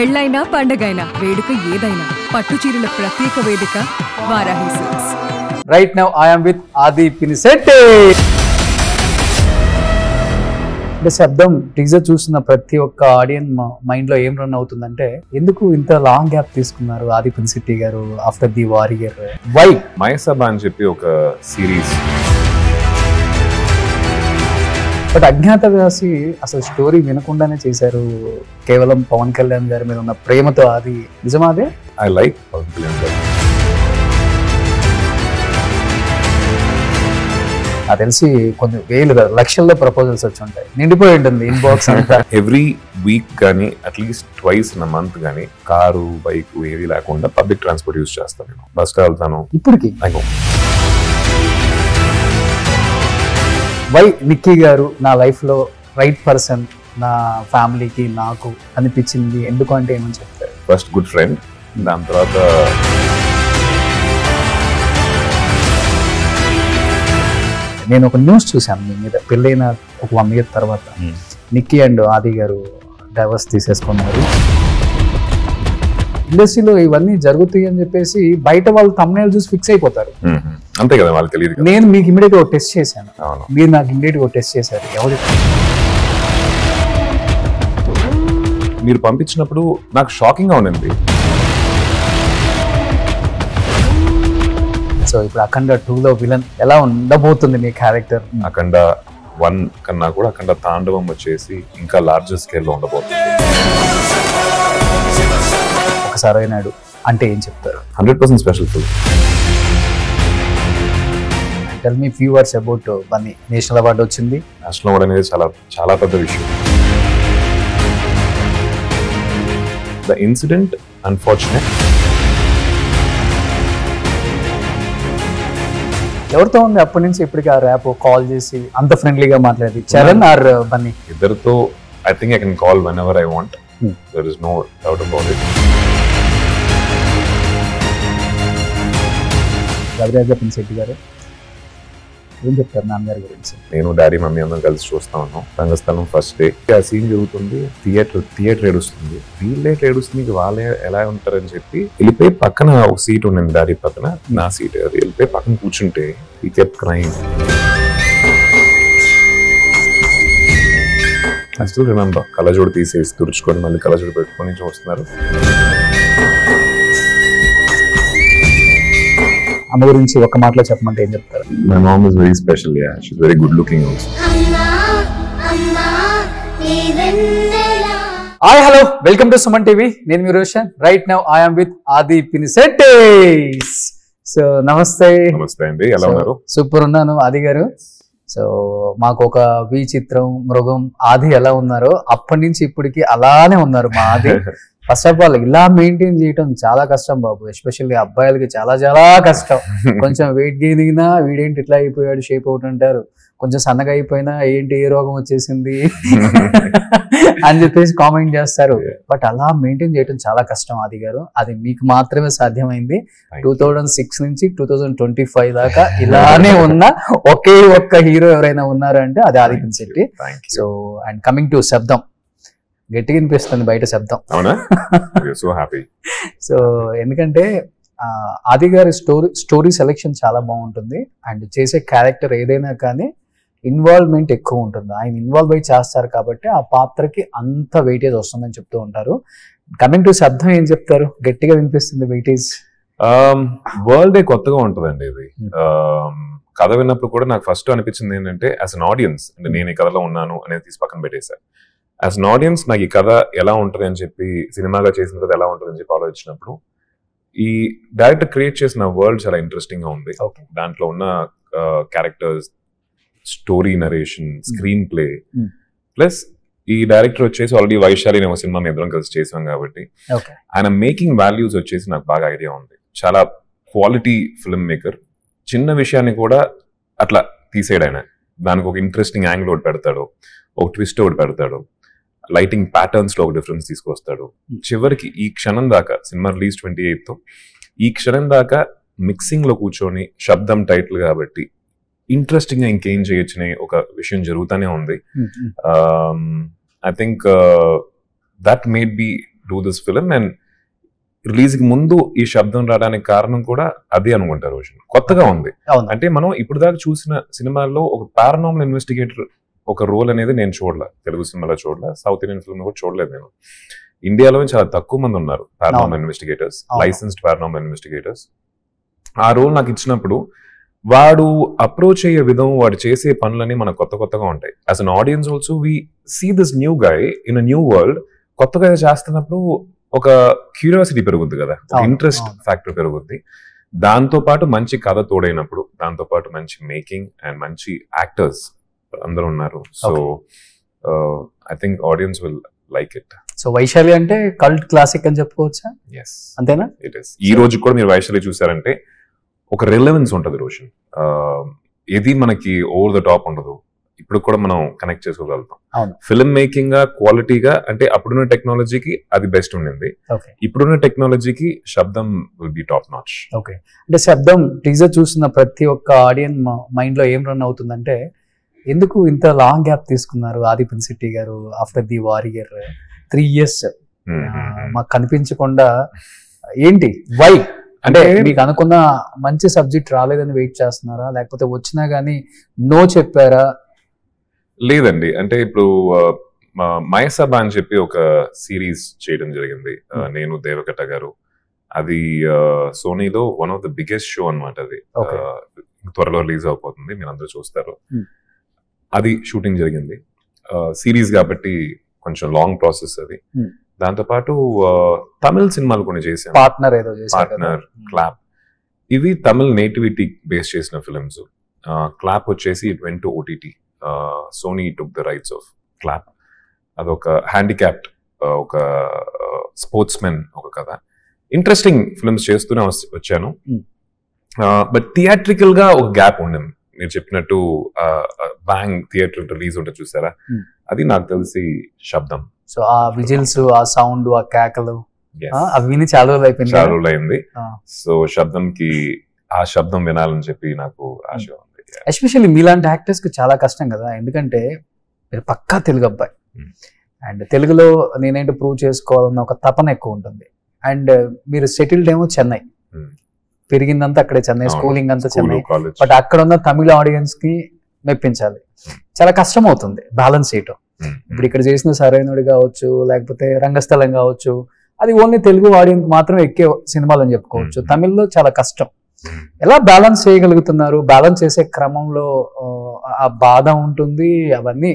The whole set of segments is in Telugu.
పెళ్ళైనా పండగైనా వేడుక ఏదైనా పట్టు చీరల ప్రత్యేక వేదిక Varahi silks. Right now I am with Aadi Pinisetty. అంటే శబ్దం టీజర్ చూసిన ప్రతి ఒక్క ఆడియన్స్ మైండ్ లో ఏం రన్ అవుతుందంటే, ఎందుకు ఇంత లాంగ్ గ్యాప్ తీసుకున్నారు ఆది పినిశెట్టి గారు ఆఫ్టర్ ది వారియర్? వై? మైసభ అని చెప్పి ఒక సిరీస్. బట్ అజ్ఞాతవాసి అసలు స్టోరీ వినకుండానే చేశారు. కేవలం పవన్ కళ్యాణ్ గారి మీద ఉన్న ప్రేమతో. అది నిజమాదే? ఐ లైక్ పవన్ కళ్యాణ్ గారు. నాకు తెలిసి కొన్ని వేలు లక్షల్లో ప్రపోజల్స్ వచ్చి ఉంటాయి, నిండిపోయి ఉంటుంది ఇన్బాక్స్ అంతా. ఎవ్రీ వీక్ కానీ అట్లీస్ట్ ట్వైస్ ఇన్ మంత్ కానీ కారు బైక్ ఏవి లేకుండా పబ్లిక్ ట్రాన్స్పోర్ట్ యూజ్ చేస్తాను. నేను బస్ వెళ్తాను ఇప్పటికి. వై నిక్కీ గారు నా లైఫ్లో రైట్ పర్సన్, నా ఫ్యామిలీకి నాకు అనిపించింది ఎందుకు అంటే ఏమని చెప్తారు? ఫస్ట్ గుడ్ ఫ్రెండ్, దాని తర్వాత నేను ఒక న్యూస్ చూశాను మీ మీద. పెళ్ళైన ఒక 1 year తర్వాత నిక్కీ అండ్ ఆది గారు డైవర్స్ తీసేసుకున్నారు. ఇండస్ట్రీలో ఇవన్నీ జరుగుతాయి అని చెప్పేసి బయట వాళ్ళు thumbnail చూసి ఫిక్స్ అయిపోతారు. అంతే కదా, వాళ్ళకి తెలియదు. నేను మీకు ఇమీడియట్ గా టెస్ట్ చేశాను, అవును, మీరు నాకు ఇమీడియట్ గా టెస్ట్ చేశారు. ఎవరు మీరు పంపించినప్పుడు నాకు షాకింగ్ గా ఉండింది. సో ఇప్పుడు అఖండ 2లో విలన్ ఎలా ఉండబోతుంది మీ క్యారెక్టర్? అఖండ 1 కన్నా కూడా అఖండ తాండవం వచ్చేసి ఇంకా లార్జర్ స్కేల్ లో ఉండబోతుంది. ఒకసారి నాడు అంటే ఏం చెప్తారు? 100% special film. Tell me few words about Bunny. National award వచ్చింది. నేషనల్ అవార్డు అనేది చాలా చాలా పెద్ద విషయం. The incident unfortunate. ఎవరితో ఉంది అప్పటి నుంచి ఇప్పటికి ఆ ర్యాప్? కాల్ చేసి అంత ఫ్రెండ్లీగా మాట్లాడేది చరణ్ ఆర్ బన్నీ? ఇద్దరితో I think I can call whenever I want. There is no doubt about it. Raviraja Pinisetty గారు ఏం చెప్తారు నాన్నగారి గురించి? నేను డాడీ మమ్మీ అందరం కలిసి చూస్తా ఉన్నాం. రంగస్థలం ఫస్ట్ డే ఆ సీన్ జరుగుతుంది, థియేటర్ ఏడుస్తుంది. వీళ్ళే ఏడుస్తుంది, వాళ్ళే ఎలా ఉంటారని చెప్పి వెళ్ళిపోయి పక్కన ఒక సీట్ ఉండింది డాడీ పక్కన, నా సీట్. అది వెళ్ళిపోయి పక్కన కూర్చుంటే ఈ kept crime. I still remember. కళ్ళజోడు తీసేసి తుడుచుకొని మళ్ళీ కళ్ళజోడు పెట్టుకొని చూస్తున్నారు. అమ్మ గురించి ఒక మాటలో చెప్పమంటే ఏం చెప్తారు? My mom is very special. Yeah, she is very good looking also. Hi hello, welcome to Suman TV. నేను మీ Roshan. Right now I am with Aadi Pinisetty. So నమస్తే. నమస్తే అండి, ఎలా ఉన్నారు? సూపర్ ఉన్నాను ఆది గారు. సో మాకు ఒక చిత్రం మృగం ఆది ఎలా ఉన్నారో అప్పటి నుంచి ఇప్పటికి అలానే ఉన్నారు మా ఆది. ఫస్ట్ ఆఫ్ ఆల్ ఇలా మెయింటైన్ చేయడం చాలా కష్టం బాబు, ఎస్పెషల్లీ అబ్బాయిలకి చాలా చాలా కష్టం. కొంచెం వెయిట్ గెయిన్ అయినా వీడేంటి ఇట్లా అయిపోయాడు, షేప్ అవుట్ అంటారు. కొంచెం సన్నగా అయిపోయినా ఏంటి ఏ రోగం వచ్చేసింది అని చెప్పేసి కామెంట్ చేస్తారు. బట్ అలా మెయింటైన్ చేయడం చాలా కష్టం ఆది గారు. అది మీకు మాత్రమే సాధ్యమైంది. 2006 నుంచి 2025 దాకా ఇలానే ఉన్న ఒకే ఒక్క హీరో ఎవరైనా ఉన్నారు అంటే అది Aadi Pinisetty. So and coming to శబ్దం, గట్టిగా వినిపిస్తుంది బయట శబ్దం. సో ఎందుకంటే ఆది గారి స్టోరీ సెలెక్షన్ చాలా బాగుంటుంది. అండ్ చేసే క్యారెక్టర్ ఏదైనా కానీ ఇన్వాల్వ్మెంట్ ఎక్కువ ఉంటుంది. ఆయన ఇన్వాల్వ్ అయి చేస్తారు కాబట్టి ఆ పాత్రకి అంత వెయిటేజ్ వస్తుందని చెప్తూ ఉంటారు. కమింగ్ టు శబ్దం ఏం చెప్తారు? గట్టిగా వినిపిస్తుంది వెయిటేజ్. వరల్డ్ కొత్తగా ఉంటుందండి ఇది. కథ విన్నప్పుడు కూడా నాకు ఫస్ట్ అనిపించింది ఏంటంటే, యాజ్ అన్ ఆడియన్స్ అంటే నేను ఈ కథలో ఉన్నాను అనేది తీసి పక్కన పెట్టేశాను. యాజ్ అన్ ఆడియన్స్ నాకు ఈ కథ ఎలా ఉంటుంది అని చెప్పి, సినిమాగా చేసిన కథ ఎలా ఉంటుంది అని చెప్పి ఆలోచించినప్పుడు ఈ డైరెక్టర్ క్రియేట్ చేసిన వరల్డ్ చాలా ఇంట్రెస్టింగ్ గా ఉంది. దాంట్లో ఉన్న characters, story narration, screen play, plus ఈ డైరెక్టర్ వచ్చేసి ఆల్రెడీ వైశాలి అనే సినిమా మేము ఇద్దరం కలిసి చేసాం కాబట్టి ఆయన మేకింగ్ వాల్యూస్ వచ్చేసి నాకు బాగా ఐడియా ఉంది. చాలా క్వాలిటీ ఫిల్మ్ మేకర్. చిన్న విషయాన్ని కూడా అట్లా తీసేయడు ఆయన. దానికి ఒక ఇంట్రెస్టింగ్ యాంగిల్ ఒకటి పెడతాడు, ఒక ట్విస్ట్ ఒకటి పెడతాడు, లైటింగ్ ప్యాటర్న్స్ లో ఒక డిఫరెన్స్ తీసుకొస్తాడు. చివరికి ఈ క్షణం దాకా, సినిమా రిలీజ్ 28th, ఈ క్షణం దాకా మిక్సింగ్ లో కూర్చొని శబ్దం టైటిల్ కాబట్టి ఇంట్రెస్టింగ్ గా ఇంకేం చేయొచ్చనే ఒక విషయం జరుగుతూనే ఉంది. I think that made be do this film and release కి ముందు ఈ శబ్దం రావడానికి కారణం కూడా అదే అనుకుంటారు రోషన్. కొత్తగా ఉంది. అంటే మనం ఇప్పుడు దాకా చూసిన సినిమాల్లో ఒక పారానార్మల్ ఇన్వెస్టిగేటర్ ఒక రోల్ అనేది నేను చూడలే, తెలుగు సినిమాలో చూడలే, సౌత్ ఇండియన్ ఫిల్మ్ కూడా చూడలేదు నేను. ఇండియాలో చాలా తక్కువ మంది ఉన్నారు paranormal investigators, licensed paranormal investigators. ఆ రోల్ నాకు ఇచ్చినప్పుడు వాడు అప్రోచ్ అయ్యే విధం, వాడు చేసే పనులన్నీ మనకు కొత్తగా ఉంటాయి. As an audience also we see this new guy in a new world. కొత్తగా చేస్తున్నప్పుడు ఒక క్యూరియాసిటీ పెరుగుద్ది కదా, ఇంట్రెస్ట్ ఫ్యాక్టర్ పెరుగుద్ది. దాంతో పాటు మంచి కథ తోడైనప్పుడు, దాంతో పాటు మంచి మేకింగ్ అండ్ మంచి యాక్టర్స్ అందరూ ఉన్నారు. So I think audience will like it. So Vaishali అంటే కల్ట్ క్లాసిక్ అని చెప్పుకోవచ్చా? ఎస్, అంతేనా? It is. ఈ రోజు కూడా మీరు వైశాలి చూసారంటే ఒక రిలవెన్స్ ఉంటుంది రోషన్. ఇది మనకి ఓవర్ ద టాప్ ఉండదు, ఇప్పుడు కూడా మనం కనెక్ట్ చేసుకోగలుగుతాం. ఫిల్మ్ మేకింగ్ గా, క్వాలిటీగా, అంటే అప్పుడున్న టెక్నాలజీకి అది బెస్ట్ ఉండింది. ఇప్పుడున్న టెక్నాలజీకి శబ్దం will be top notch. Okay, అంటే శబ్దం టీజర్ చూసిన ప్రతి ఒక్క ఆడియన్స్ మైండ్ లో ఏం రన్ అవుతుందంటే, ఎందుకు ఇంత లాంగ్ గ్యాప్ తీసుకున్నారు ఆది పినిశెట్టి గారు ఆఫ్టర్ ది వారియర్ 3 years మాకు కనిపించకుండా, ఏంటి వై? అంటే మీకు అనుకున్న మంచి సబ్జెక్ట్ రాలేదని వెయిట్ చేస్తున్నారా, లేకపోతే వచ్చినా గానీ నో చెప్పారా? లేదండి, అంటే ఇప్పుడు మయసభ అని చెప్పి ఒక సిరీస్ చేయడం జరిగింది నేను, దేవకట్ట గారు. అది సోనీలో one of the biggest show అనమాట. అది త్వరలో రిలీజ్ అయిపోతుంది, మీరు అందరూ చూస్తారు. అది షూటింగ్ జరిగింది. సిరీస్ కాబట్టి కొంచెం లాంగ్ ప్రాసెస్ అది. దాంతో పాటు తమిళ సినిమాలు కొన్ని చేశాను, పార్ట్నర్, క్లాప్. ఇవి తమిళ నేటివిటీ బేస్ చేసిన ఫిల్మ్స్. క్లాప్ వచ్చేసి it went to OTT. Sony took the rights of Clap. అదొక హ్యాండిక్యాప్డ్ ఒక స్పోర్ట్స్ మెన్ ఒక కథ. ఇంట్రెస్టింగ్ ఫిల్మ్స్ చేస్తూనే వచ్చాను. బట్ థియేట్రికల్ గా ఒక గ్యాప్ ఉండింది. మీరు చెప్పినట్టు బ్యాంగ్ థియేటర్ రిలీజ్ ఉంటుంది చూసారా, అది నాకు తెలిసి శబ్దం. సో ఆ విజిల్స్, ఆ సౌండ్, ఆ కేకలు అవి విని చాలా రోజులు అయింది. సో శబ్దంకి ఆ శబ్దం వినాలని చెప్పి నాకు ఆశ ఉంది. ఎస్పెషల్లీ మీలాంటి యాక్టర్స్ కి చాలా కష్టం కదా, ఎందుకంటే మీరు పక్కా తెలుగు అబ్బాయి అండ్ తెలుగులో నేనేంటో ప్రూవ్ చేసుకోవాలన్న ఒక తపన ఎక్కువ ఉంటుంది. అండ్ మీరు సెటిల్డ్ ఏమో చెన్నై, పెరిగిందంతా అక్కడే చెన్నై, స్కూలింగ్ అంతా చెన్నై. బట్ అక్కడ ఉన్న తమిళ ఆడియన్స్ కి మెప్పించాలి, చాలా కష్టం అవుతుంది బ్యాలెన్స్ చేయటం. ఇప్పుడు ఇక్కడ చేసిన సరైనడు కావచ్చు, లేకపోతే రంగస్థలం కావచ్చు, అది ఓన్లీ తెలుగు ఆడియన్స్ మాత్రమే ఎక్కే సినిమాలు అని చెప్పుకోవచ్చు. తమిళ్లో చాలా కష్టం. ఎలా బ్యాలెన్స్ చేయగలుగుతున్నారు? బ్యాలెన్స్ చేసే క్రమంలో ఆ బాధ ఉంటుంది, అవన్నీ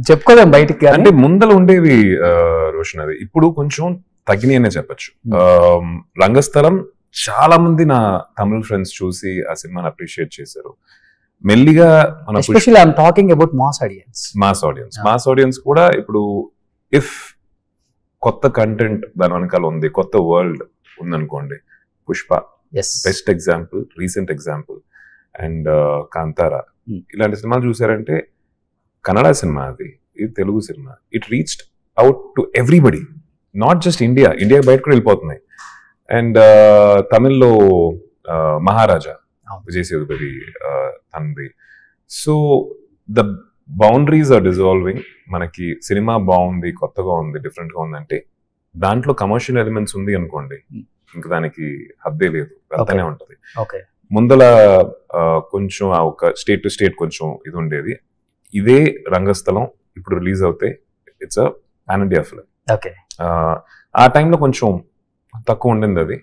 చెప్పుకోలేం బయటికి. అంటే ముందర ఉండేవి రోషన్, అది ఇప్పుడు కొంచెం తగ్గినాయి అనే చెప్పచ్చు. రంగస్థలం చాలా మంది నా తమిళ ఫ్రెండ్స్ చూసి ఆ సినిమాని అప్రిషియేట్ చేశారు. మెల్లిగా మాస్ ఆడియన్స్ కూడా ఇప్పుడు ఇఫ్ కొత్త కంటెంట్ దాని వెనకాల ఉంది, కొత్త వరల్డ్ ఉందనుకోండి, Pushpa best example, recent example. And Kantara, ఇలాంటి సినిమాలు చూసారంటే కన్నడ సినిమా, అది ఇది Telugu cinema, it reached out to everybody, not just India బయట కూడా వెళ్ళిపోతున్నాయి. అండ్ తమిళ్లో మహారాజా, విజయ్ సేతుపతి తనది. So the boundaries are dissolving. మనకి సినిమా బాగుంది, కొత్తగా ఉంది, డిఫరెంట్ గా ఉంది అంటే దాంట్లో కమర్షియల్ ఎలిమెంట్స్ ఉంది అనుకోండి, ఇంకా దానికి హద్దే లేదు, వెళ్తానే ఉంటది. ముందల కొంచెం ఒక స్టేట్ టు స్టేట్ కొంచెం ఇది ఉండేది. ఇదే రంగస్థలం ఇప్పుడు రిలీజ్ అవుతే it's a pan India film. ఆ టైంలో కొంచెం తక్కువ ఉండింది అది.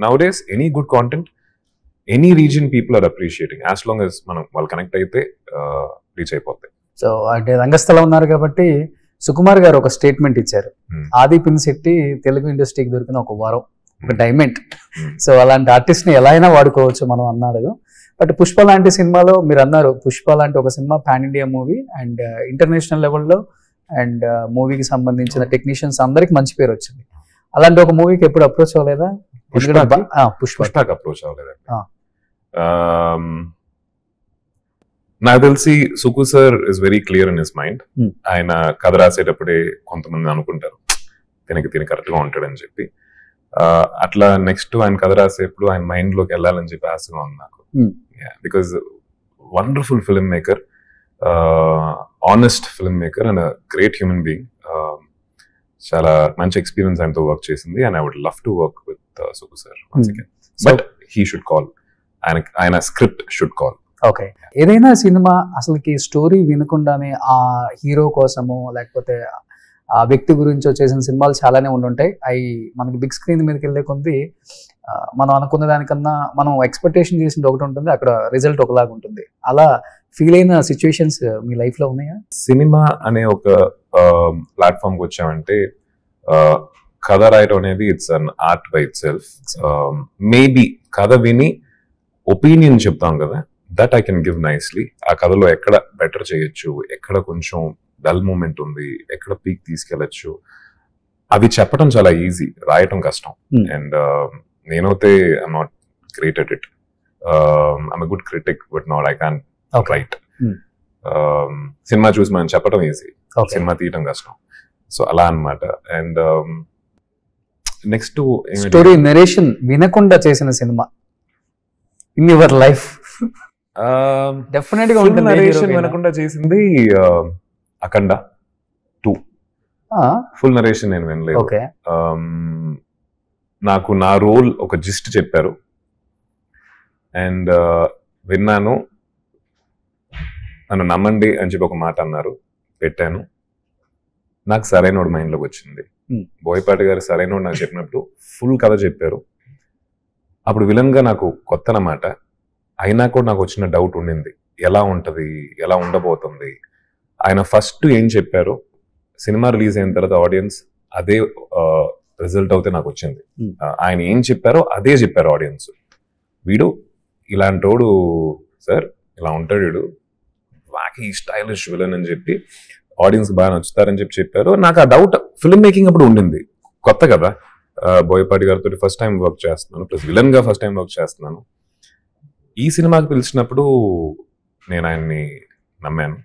Nowadays any good content, any reason people are appreciating, as long as మనం వాళ్ళు కనెక్ట్ అయితే రీచ్ అయిపోతాయి. సో అంటే రంగస్థలం ఉన్నారు కాబట్టి సుకుమార్ గారు ఒక స్టేట్మెంట్ ఇచ్చారు, ఆది పినిశెట్టి తెలుగు ఇండస్ట్రీకి దొరికిన ఒక వరం, ఒక డైమండ్. సో అలాంటి ఆర్టిస్ట్ ని ఎలా అయినా వాడుకోవచ్చు మనం అన్నారు. బట్ పుష్ప లాంటి సినిమాలో మీరు అన్నారు, పుష్ప లాంటి ఒక cinema pan India movie and international లెవెల్లో అండ్ మూవీకి సంబంధించిన టెక్నీషియన్స్ అందరికి మంచి పేరు వచ్చింది. అలాంటి ఒక మూవీకి ఎప్పుడు అప్రోచ్ అవ్వలేదా? పుష్పకి అప్రోచ్ అవ్వలేదండి. నాకు తెలిసి Sukku sir is very clear in his mind. ఆయన కథ రాసేటప్పుడే కొంతమంది అనుకుంటారు తినకి కరెక్ట్ గా ఉంటాడని చెప్పి. అట్లా నెక్స్ట్ ఆయన కథ రాసేప్పుడు ఆయన మైండ్ లోకి వెళ్ళాలని చెప్పి ఆశగా ఉంది నాకు. Because wonderful film maker, honest film maker and great human being. చాలా మంచి ఎక్స్పీరియన్స్ ఆయనతో వర్క్ చేసింది. And I would love to work with Sukku sir once again. But he should call, ఆయన స్క్రిప్ట్ షుడ్ కాల్. ఓకే, ఏదైనా సినిమా అసలుకి స్టోరీ వినకుండానే ఆ హీరో కోసము లేకపోతే ఆ వ్యక్తి గురించి వచ్చేసిన సినిమాలు చాలానే ఉండుంటాయి. అవి మనకి బిగ్ స్క్రీన్ మీదకి వెళ్ళే కొద్ది మనం అనుకున్న దానికన్నా మనం ఎక్స్పెక్టేషన్ చేసింది ఒకటి ఉంటుంది, అక్కడ రిజల్ట్ ఒకలాగా ఉంటుంది. అలా ఫీల్ అయిన సిచ్యువేషన్స్ మీ లైఫ్ లో ఉన్నాయా? సినిమా అనే ఒక ప్లాట్ఫామ్ కి వచ్చామంటే కథ రాయటం అనేది it's an art by it self. Maybe కథ విని ఒపీనియన్ చెప్తాం కదా, that I can give nicely. ఆ కథలో ఎక్కడ బెటర్ చేయొచ్చు, ఎక్కడ కొంచెం డల్ మూమెంట్ ఉంది, ఎక్కడ పీక్ తీసుకెళ్లొచ్చు, అవి చెప్పడం చాలా ఈజీ, రాయటం కష్టం. అండ్ నేనైతే I'm not great at it. I'm a good critic but not I can write. Cinema చూసి మనం చెప్పడం ఈజీ, సినిమా తీయటం కష్టం. సో అలా అన్నమాట. అండ్ నెక్స్ట్ స్టోరీ నరేషన్ వినకుండా చేసిన cinema in your life? Definite గా ఉంటుంది. నరేషన్ వినకుండా చేసింది అఖండ 2. ఫుల్ నరేషన్ నేను వినలేదు. నాకు నా రోల్ ఒక జిస్ట్ చెప్పారు అండ్ విన్నాను. నన్ను నమ్మండి అని చెప్పి ఒక మాట అన్నారు, పెట్టాను. నాకు సరైనోడు మైండ్లోకి వచ్చింది. బోయపాటి గారు సరైనోడు నాకు చెప్పినప్పుడు ఫుల్ కథ చెప్పారు. అప్పుడు విలన్ గా నాకు కొత్త అన్నమాట. అయినా కూడా నాకు వచ్చిన డౌట్ ఉండింది, ఎలా ఉంటది, ఎలా ఉండబోతుంది. ఆయన ఫస్ట్ ఏం చెప్పారో సినిమా రిలీజ్ అయిన తర్వాత ఆడియన్స్ అదే రిజల్ట్ అవుతే నాకు వచ్చింది. ఆయన ఏం చెప్పారో అదే చెప్పారు ఆడియన్స్. వీడు ఇలాంటోడు సార్, ఇలా ఉంటాడు వీడు, వాకి స్టైలిష్ విలన్ అని చెప్పి ఆడియన్స్ బాగా నచ్చుతారని చెప్పారు. నాకు ఆ డౌట్ ఫిల్మ్ మేకింగ్ అప్పుడు ఉండింది. కొత్త కదా, బోయపాటి గారితో ఫస్ట్ టైం వర్క్ చేస్తున్నాను, ప్లస్ విలన్ గా ఫస్ట్ టైం వర్క్ చేస్తున్నాను. ఈ సినిమాకి పిలిచినప్పుడు నేను ఆయన్ని నమ్మాను.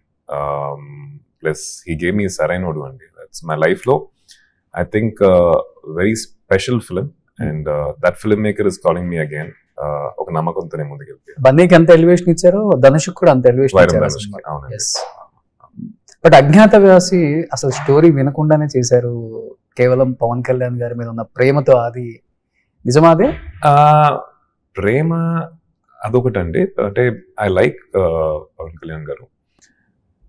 Plus he gave me Sarrainodu అండి. దట్స్ మై లైఫ్ లో I think very special film and that film maker is calling me again. ఒక నమ్మకంతోనే ముందుకెళ్తాను. బన్నీకి ఎంత ఎలివేషన్ ఇచ్చారో ధనుష్ కూడా అంత ఎలివేషన్ ఇచ్చారు. బట్ అజ్ఞాతవాసి అసలు స్టోరీ వినకుండానే చేశారు, కేవలం పవన్ కళ్యాణ్ గారి మీద ఉన్న ప్రేమతో. అది నిజమా? అదే ప్రేమ అదొకటండి. అంటే ఐ లైక్ పవన్ కళ్యాణ్ గారు,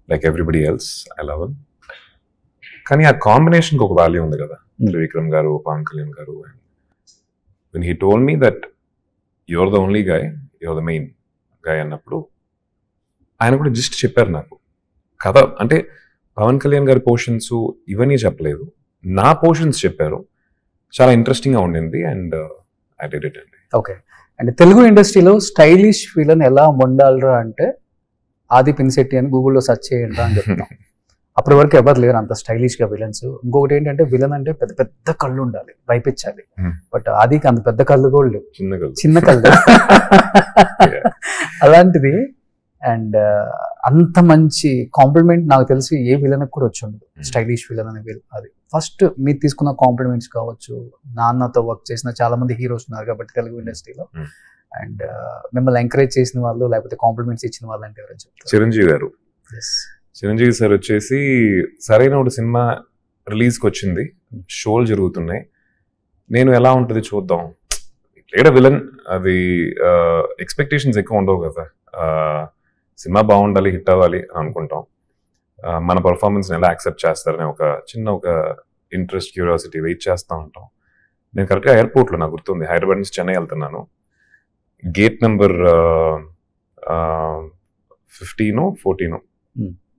like everybody else I love him. కానీ ఆ కాంబినేషన్ ఒక వాల్యూ ఉంది కదా, త్రివిక్రమ్ గారు, పవన్ కళ్యాణ్ గారు. When he told me that your the only guy, your the main guy అన్నప్పుడు ఆయన కూడా జస్ట్ చెప్పారు నాకు కథ. అంటే పవన్ కళ్యాణ్ గారి పోర్షన్స్ ఇవన్నీ చెప్పలేదు, నా పోర్షన్స్ చెప్పారు. చాలా ఇంట్రెస్టింగ్ గా ఉండింది అండ్ ఐ డిడ్ ఇట్ అండి. ఓకే. అండ్ తెలుగు ఇండస్ట్రీలో స్టైలిష్ విలన్ ఎలా వండాలరా అంటే ఆది పినిశెట్టి అని గూగుల్లో సెర్చ్ చేయండి అని చెప్తాం. అప్పటి వరకు ఎవరు లేరు అంత స్టైలిష్ గా విలన్స్. ఇంకొకటి ఏంటంటే విలన్ అంటే పెద్ద పెద్ద కళ్ళు ఉండాలి, భయపించాలి. బట్ ఆదికి అంత పెద్ద కళ్ళు కూడా లేవు, చిన్న కళ్ళు. అలాంటిది. అండ్ అంత మంచి కాంప్లిమెంట్ నాకు తెలిసి ఏ విలన్ కూడా వచ్చి ఉండదు, స్టైలిష్ విలన్ అనే అది. ఫస్ట్ మీరు తీసుకున్న కాంప్లిమెంట్స్ కావచ్చు, నాన్నతో వర్క్ చేసిన చాలా మంది హీరోస్ ఉన్నారు కాబట్టి తెలుగు ఇండస్ట్రీలో, అండ్ మిమ్మల్ని ఎంకరేజ్ చేసిన వాళ్ళు లేకపోతే కాంప్లిమెంట్స్ ఇచ్చిన వాళ్ళు అంటే ఎవరైనా చెప్తారు? చిరంజీవి గారు. చిరంజీవి సార్ వచ్చేసి సరైన ఒక సినిమా రిలీజ్కి వచ్చింది, షోలు జరుగుతున్నాయి, నేను ఎలా ఉంటుంది చూద్దాం, లేడ విలన్, అది ఎక్స్పెక్టేషన్స్ ఎక్కువ ఉండవు కదా, సినిమా బాగుండాలి, హిట్ అవ్వాలి అని అనుకుంటాం. మన పర్ఫార్మెన్స్ ఎలా యాక్సెప్ట్ చేస్తారని ఒక చిన్న ఒక ఇంట్రెస్ట్, క్యూరియాసిటీ వెయిట్ చేస్తూ ఉంటాం. నేను కరెక్ట్గా ఎయిర్పోర్ట్లో నాకు గుర్తుంది, హైదరాబాద్ నుంచి చెన్నై వెళ్తున్నాను. గేట్ నెంబర్ 15-14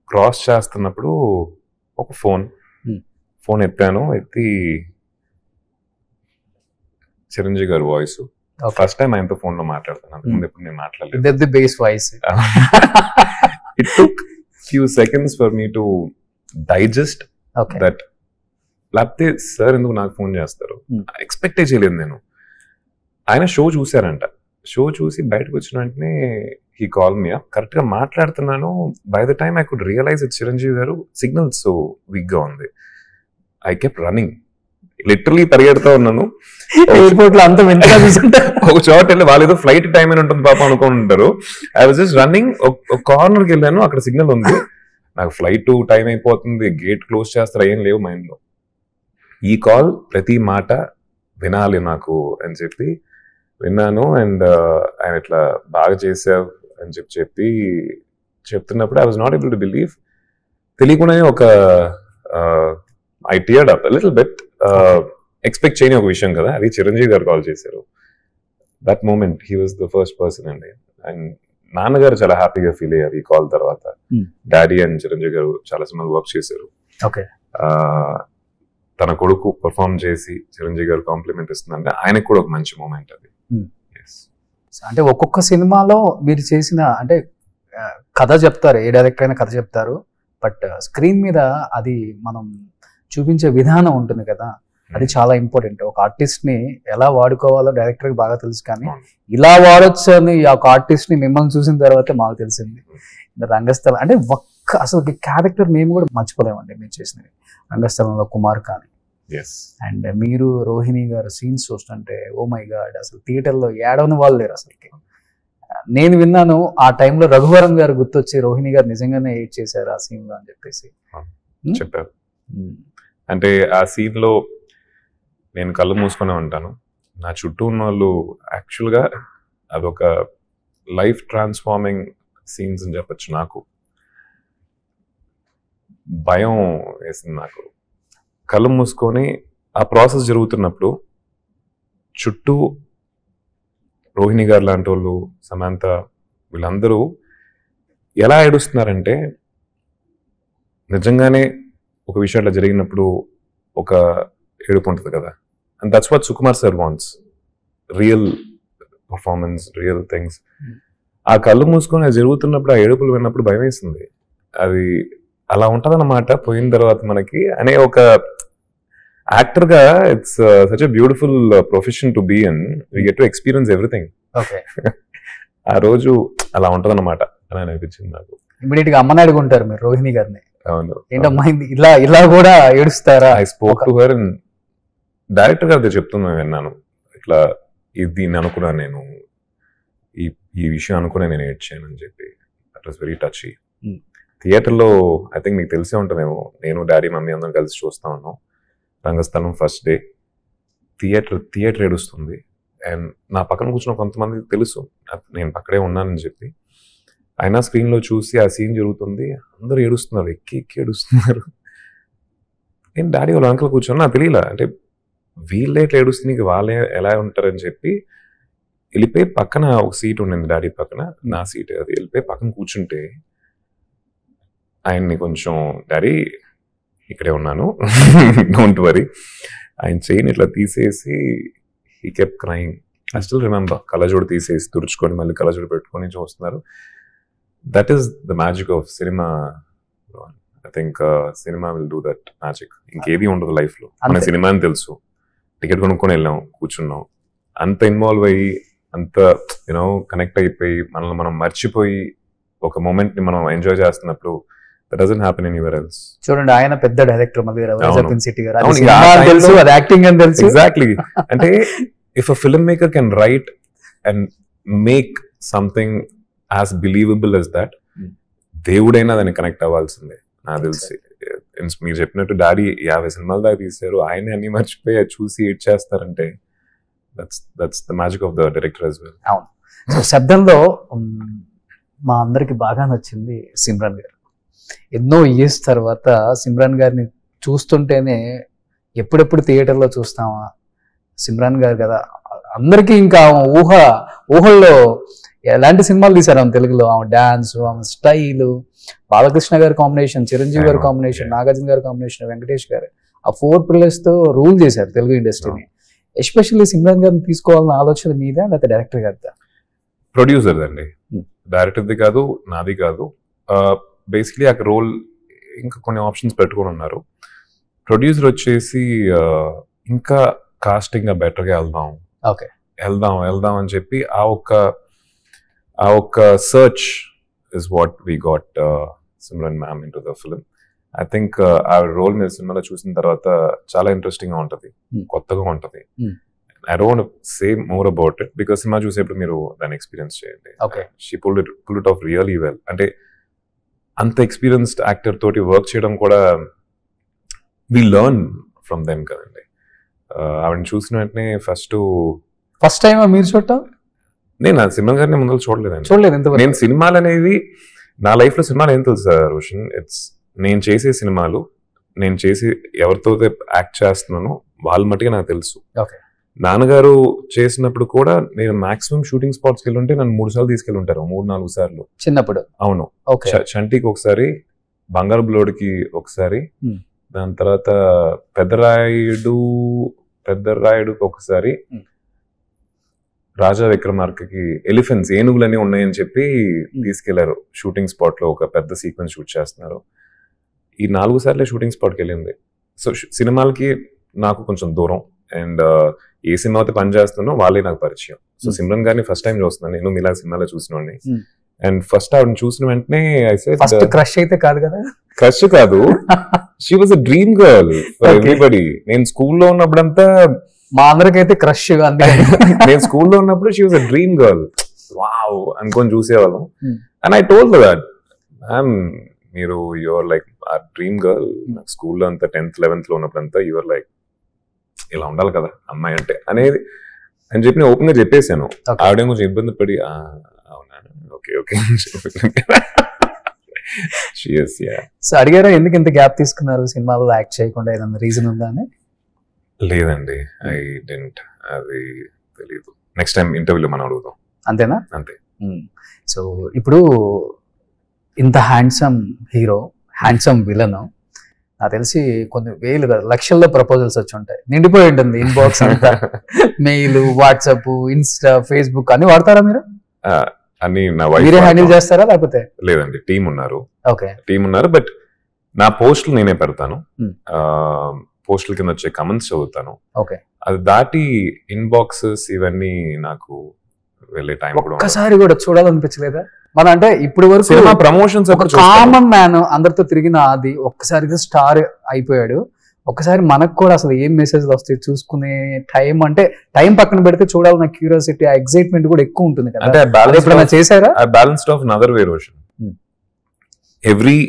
క్రాస్ చేస్తున్నప్పుడు ఒక ఫోన్ ఎత్తాను. ఎత్తి చిరంజీవి గారి వాయిస్. ఫస్ట్ టైం ఆయనతో ఫోన్ లో మాట్లాడుతున్నాను, ముందు ఎప్పుడు నేను మాట్లాడలేదు. Base voice. It took few seconds for me to digest that. లేకపోతే సార్ ఎందుకు నాకు ఫోన్ చేస్తారు, ఎక్స్పెక్టే చేయలేదు నేను. ఆయన షో చూసారంట, షో చూసి బయటకు వచ్చిన వెంటనే he call me up. Correct గా మాట్లాడుతున్నాను, by the time I could realise it Chiranjeevi గారు సిగ్నల్ సో వీక్ గా ఉంది. ఐ కెప్ట్ రన్నింగ్, లిటరలీ పరిగెడుతూ ఉన్నాను. ఎయిర్పోర్ట్ లో అంత ఒక చోట వెళ్ళి వాళ్ళు ఏదో ఫ్లైట్ టైం అని ఉంటుంది పాప అనుకుని ఉంటారు. I was just running. ఒక కార్నర్కి వెళ్ళాను, అక్కడ సిగ్నల్ ఉంది. నాకు ఫ్లైట్ టైం అయిపోతుంది, గేట్ క్లోజ్ చేస్తారు, ఏం లేవు మైండ్ లో. ఈ కాల్ ప్రతి మాట వినాలి నాకు అని చెప్పి విన్నాను. అండ్ ఆయన ఇట్లా బాగా చేసావు అని చెప్పి చెప్తున్నప్పుడు I was not able to believe. తెలియకుండానే ఒక I teared up little bit. Expect చేయని ఒక విషయం కదా, అది చిరంజీవి గారు కాల్ చేశారు. That moment he was the first person అండి. అండ్ నాన్నగారు చాలా హ్యాపీగా ఫీల్ అయ్యారు ఈ కాల్ తర్వాత. డాడీ అండ్ చిరంజీవి గారు చాలా సినిమాలు వర్క్ చేశారు. తన కొడుకు పర్ఫార్మ్ చేసి చిరంజీవి గారు కాంప్లిమెంట్ ఇస్తుందంటే ఆయనకు కూడా ఒక మంచి మూమెంట్ అది. అంటే ఒక్కొక్క సినిమాలో మీరు చేసిన అంటే కథ చెప్తారు, ఏ డైరెక్టర్ అయినా కథ చెప్తారు, బట్ స్క్రీన్ మీద అది మనం చూపించే విధానం ఉంటుంది కదా, అది చాలా ఇంపార్టెంట్. ఒక ఆర్టిస్ట్ ని ఎలా వాడుకోవాలో డైరెక్టర్ కి బాగా తెలుసు, కానీ ఇలా వాడొచ్చు అని ఒక ఆర్టిస్ట్ ని మిమ్మల్ని చూసిన తర్వాత మాకు తెలిసింది. రంగస్థలం అంటే అసలు క్యారెక్టర్ మేము కూడా మర్చిపోలేమండి మీరు చేసినవి. రంగస్థలంలో కుమార్ కానీ అండ్ మీరు రోహిణి గారు సీన్స్ చూస్తుంటే ఓ మై గాడ్, అసలు థియేటర్లో ఏడవని వాళ్ళు లేరు అసలుకి. నేను విన్నాను ఆ టైంలో రఘువరన్ గారు గుర్తొచ్చి రోహిణి గారు నిజంగానే ఎయిట్ చేశారు ఆ సీన్ లో అని చెప్పేసి చెప్పారు. అంటే ఆ సీన్ లో నేను కళ్ళు మూసుకునే ఉంటాను, నా చుట్టూ ఉన్న వాళ్ళు యాక్చువల్గా అదొక లైఫ్ ట్రాన్స్ఫార్మింగ్ సీన్స్ అని చెప్పచ్చు. నాకు భయం వేసింది. నాకు కళ్ళు మూసుకొని ఆ ప్రాసెస్ జరుగుతున్నప్పుడు చుట్టూ రోహిణి గారు లాంటి వాళ్ళు, సమంత, వీళ్ళందరూ ఎలా ఏడుస్తున్నారంటే నిజంగానే ఒక విషయం అట్లా జరిగినప్పుడు ఒక ఏడుపు ఉంటుంది కదా. And that's what Sukumar sir wants, real performance, real things. ఆ కళ్ళు మూసుకొని అది జరుగుతున్నప్పుడు ఆ ఏడుపులు విన్నప్పుడు భయం వేసింది. అది అలా ఉంటుందన్నమాట పోయిన తర్వాత మనకి అనే ఒక యాక్టర్ గా. It's such a beautiful profession to be in. We get to experience everything. ఆ రోజు అలా ఉంటదన్నమాట అని అనిపించింది నాకు. ఇమీడియట్ గా అమ్మని అడుగుంటారు మీరు రోహిణి గారిని, అవును ఏంటమ్మా ఇలా ఇలా కూడా ఏడుస్తారా? I spoke to her and director గారితో చెప్తున్నా విన్నాను, ఇట్లా దీన్ని అనుకున్నా నేను, ఈ విషయం అనుకునే నేను ఏడ్చాను అని చెప్పి. That was very టచీ. థియేటర్లో ఐ థింక్ మీకు తెలిసే ఉంటుందేమో, నేను డాడీ మమ్మీ అందరం కలిసి చూస్తా ఉన్నాం రంగస్థలం ఫస్ట్ డే. థియేటర్ ఏడుస్తుంది. అండ్ నా పక్కన కూర్చున్న కొంతమందికి తెలుసు నేను పక్కడే ఉన్నానని చెప్పి. అయినా స్క్రీన్లో చూసి ఆ సీన్ జరుగుతుంది, అందరూ ఏడుస్తున్నారు, ఎక్కి ఏడుస్తున్నారు. నేను డాడీ వాళ్ళ వెనకాల కూర్చొని నాకు తెలియలా, అంటే వీళ్ళే ఇట్లా ఏడుస్తుంది, వాళ్ళే ఎలా ఉంటారని చెప్పి వెళ్ళిపోయి పక్కన ఒక సీట్ ఉండింది డాడీ పక్కన, నా సీట్ అది. వెళ్ళిపోయి పక్కన కూర్చుంటే ఆయన్ని కొంచెం, డాడీ ఇక్కడే ఉన్నాను డోంట్ వరీ, ఆయన చైన్ ఇట్లా తీసేసి he కెప్ crying. I still remember. కళ్ళజోడు తీసేసి తుడుచుకొని మళ్ళీ కళ్ళజోడు పెట్టుకొని చూస్తున్నారు. That is the magic of cinema. I think cinema will do that magic. ఇంకేది ఉండదు లైఫ్లో. మన సినిమా అని తెలుసు, టికెట్ కొనుక్కొని వెళ్ళాం, కూర్చున్నాం, అంత ఇన్వాల్వ్ అయ్యి, అంత యూనో కనెక్ట్ అయిపోయి, మనల్ని మనం మర్చిపోయి ఒక మూమెంట్ని మనం ఎంజాయ్ చేస్తున్నప్పుడు that doesn't happen anywhere else. చూడండి, ఆయన పెద్ద డైరెక్టర్ మళ్ళీ సిటీ గారు, తెలుసు అది యాక్టింగ్ అని తెలుసు. ఎగ్జాక్ట్లీ. అంటే if a film maker can write and make something as believable as that, దేవుడైనా దాన్ని కనెక్ట్ అవ్వాల్సిందే నాకు తెలిసి. మీరు చెప్పినట్టు డాడీ 50 సినిమాల దాకా తీశారు, ఆయనే అన్ని మర్చిపోయి చూసి ఏడ్ చేస్తారంటే that's the magic of the director as well. అవును. సో శబ్దంలో మా అందరికి బాగా నచ్చింది సిమ్రన్ గారు. ఎన్నో ఇయర్స్ తర్వాత సిమ్రాన్ గారిని చూస్తుంటేనే ఎప్పుడెప్పుడు థియేటర్లో చూస్తామా సిమ్రాన్ గారు కదా, అందరికీ ఇంకా ఊహల్లో ఎలాంటి సినిమాలు తీశారు ఆమె తెలుగులో. ఆమె డాన్స్, ఆమె స్టైలు, బాలకృష్ణ గారి కాంబినేషన్, చిరంజీవి గారి కాంబినేషన్, నాగార్జున గారి కాంబినేషన్, వెంకటేష్ గారు, ఆ 4 pillars తో రూల్ చేశారు తెలుగు ఇండస్ట్రీని. ఎస్పెషల్లీ సిమ్రాన్ గారిని తీసుకోవాలన్న ఆలోచన మీద లేకపోతే డైరెక్టర్ గారిదా? ప్రొడ్యూసర్ అండి, డైరెక్టర్ది కాదు, నాది కాదు. బేసిక్లీ ఆ రోల్ ఇంకా కొన్ని ఆప్షన్స్ పెట్టుకొని ఉన్నారు. ప్రొడ్యూసర్ వచ్చేసి ఇంకా కాస్టింగ్ బెటర్గా వెళ్దాం అని చెప్పి ఆ ఒక్క search is what we got Simran ma'am in to the film. I think ఆ రోల్ మీరు సినిమాలో చూసిన తర్వాత చాలా ఇంట్రెస్టింగ్ గా ఉంటుంది, కొత్తగా ఉంటుంది. I don't say more about it because cinema చూసేప్పుడు మీరు దాన్ని ఎక్స్పీరియన్స్ చేయండి. She pulled it off really well. అంటే అంత ఎక్స్పీరియన్స్డ్ యాక్టర్ తోటి వర్క్ చేయడం కూడా వి లెర్న్ ఫ్రమ్ దెమ్ కదండి. ఆవిడని చూసిన వెంటనే ఫస్ట్ టైం మీరు చూడటం? నేను ఆ సినిమా గారిని ముందు చూడలేదండి. చూడలేదు ఎంతవరకు? నేను సినిమాలు అనేది నా లైఫ్ లో సినిమాలు ఏం తెలుసు రోషన్, నేను చేసే సినిమాలు, నేను చేసి ఎవరితో యాక్ట్ చేస్తున్నానో వాళ్ళ మట్టుగా నాకు తెలుసు. ఓకే. నాన్నగారు చేసినప్పుడు కూడా నేను మాక్సిమం షూటింగ్ స్పాట్స్కి వెళ్ళి ఉంటే నన్ను 3 సార్లు తీసుకెళ్ళి ఉంటారు, 3-4 సార్లు చిన్నప్పుడు. అవును. ఓకే. చంటికి ఒకసారి, బంగారు బ్లోడ్కి ఒకసారి, దాని తర్వాత పెద్దరాయుడుకి ఒకసారి, రాజా విక్రమార్కకి ఎలిఫెంట్స్ ఏనుగులన్నీ ఉన్నాయని చెప్పి తీసుకెళ్లారు షూటింగ్ స్పాట్ లో. ఒక పెద్ద సీక్వెన్స్ షూట్ చేస్తున్నారు. ఈ 4 సార్లే షూటింగ్ స్పాట్కి వెళ్ళింది. సో సినిమాలకి నాకు కొంచెం దూరం, అండ్ ఏ సినిమాతో పని చేస్తున్నానో వాళ్ళే నాకు పరిచయం. సో సిమ్రన్ గారిని ఫస్ట్ టైం చూస్తున్నాను నేను, మీలా సినిమాలో చూసినోడిని. అండ్ ఫస్ట్ ఆవిడని చూసిన వెంటనే ఫస్ట్ క్రష్ అయితే కాదు కదా? క్రష్ కాదు, she was a dream girl for everybody. నేను స్కూల్లో ఉన్నప్పుడంతా మా అందరికైతే క్రష్. నేను స్కూల్లో ఉన్నప్పుడు she was a dream girl, wow అనుకొని చూసేవాళ్ళం. And I told that, ma'am మీరు యువర్ లైక్ ఆ డ్రీమ్ గర్ల్. నాకు స్కూల్లో అంతా 10th 11th లో ఉన్నప్పుడంతా యువర్ లైక్ ఇలా ఉండాలి కదా అమ్మాయి అంటే అనేది అని చెప్పి నేను ఓపెన్ గా చెప్పేశాను. ఆవిడ కొంచెం ఇబ్బంది పడి అవునా ఓకే ఓకే సో అడిగారా ఎందుకు ఇంత గ్యాప్ తీసుకున్నారు సినిమాలో యాక్ట్ చేయకుండా, ఏదైనా రీజన్ ఉందా అని? లేదండి, ఐ డెంట్, అది తెలీదు. నెక్స్ట్ టైం ఇంటర్వ్యూలో మనం అడుగుదాం. అంతేనా? అంతే. సో ఇప్పుడు ఇంత హ్యాండ్సమ్ హీరో, హ్యాండ్సమ్ విలన్, నాకు తెలిసి కొన్ని వేలు కదా లక్షల్లో ప్రపోజల్స్ వచ్చి ఉంటాయి, నిండిపోయి ఉంటుంది ఇన్బాక్స్ అంతా. మెయిల్, వాట్సాప్, ఇన్స్టా, ఫేస్బుక్ అన్ని వాడతారా మీరు? అన్ని మీరే హ్యాండిల్ చేస్తారా లేకపోతే? లేదండి, టీం ఉన్నారు. ఓకే, టీం ఉన్నారు. బట్ నా పోస్టులు నేనే పెడతాను, పోస్టుల కింద వచ్చే కమెంట్స్ చదువుతాను. ఓకే. అది దాటి ఇన్బాక్సెస్ ఇవన్నీ నాకు వెళ్ళే టైం కూడా ఒక్కసారి కూడా చూడాలనిపించలేదా? మన అంటే ఇప్పుడు వరకు సినిమా ప్రమోషన్స్ కామన్ మ్యాన్ అందరితో తిరిగిన అది ఒక్కసారిగా స్టార్ అయిపోయాడు. ఒక్కసారి మనకు కూడా అసలు ఏం మెసేజ్లు వస్తాయి చూసుకునే టైం, అంటే టైం పక్కన పెడితే చూడాలన్న క్యూరియాసిటీ, ఆ ఎక్సైట్మెంట్ కూడా ఎక్కువ ఉంటుంది కదా. అంటే చేశారా? Balanced off another way Roshan. Every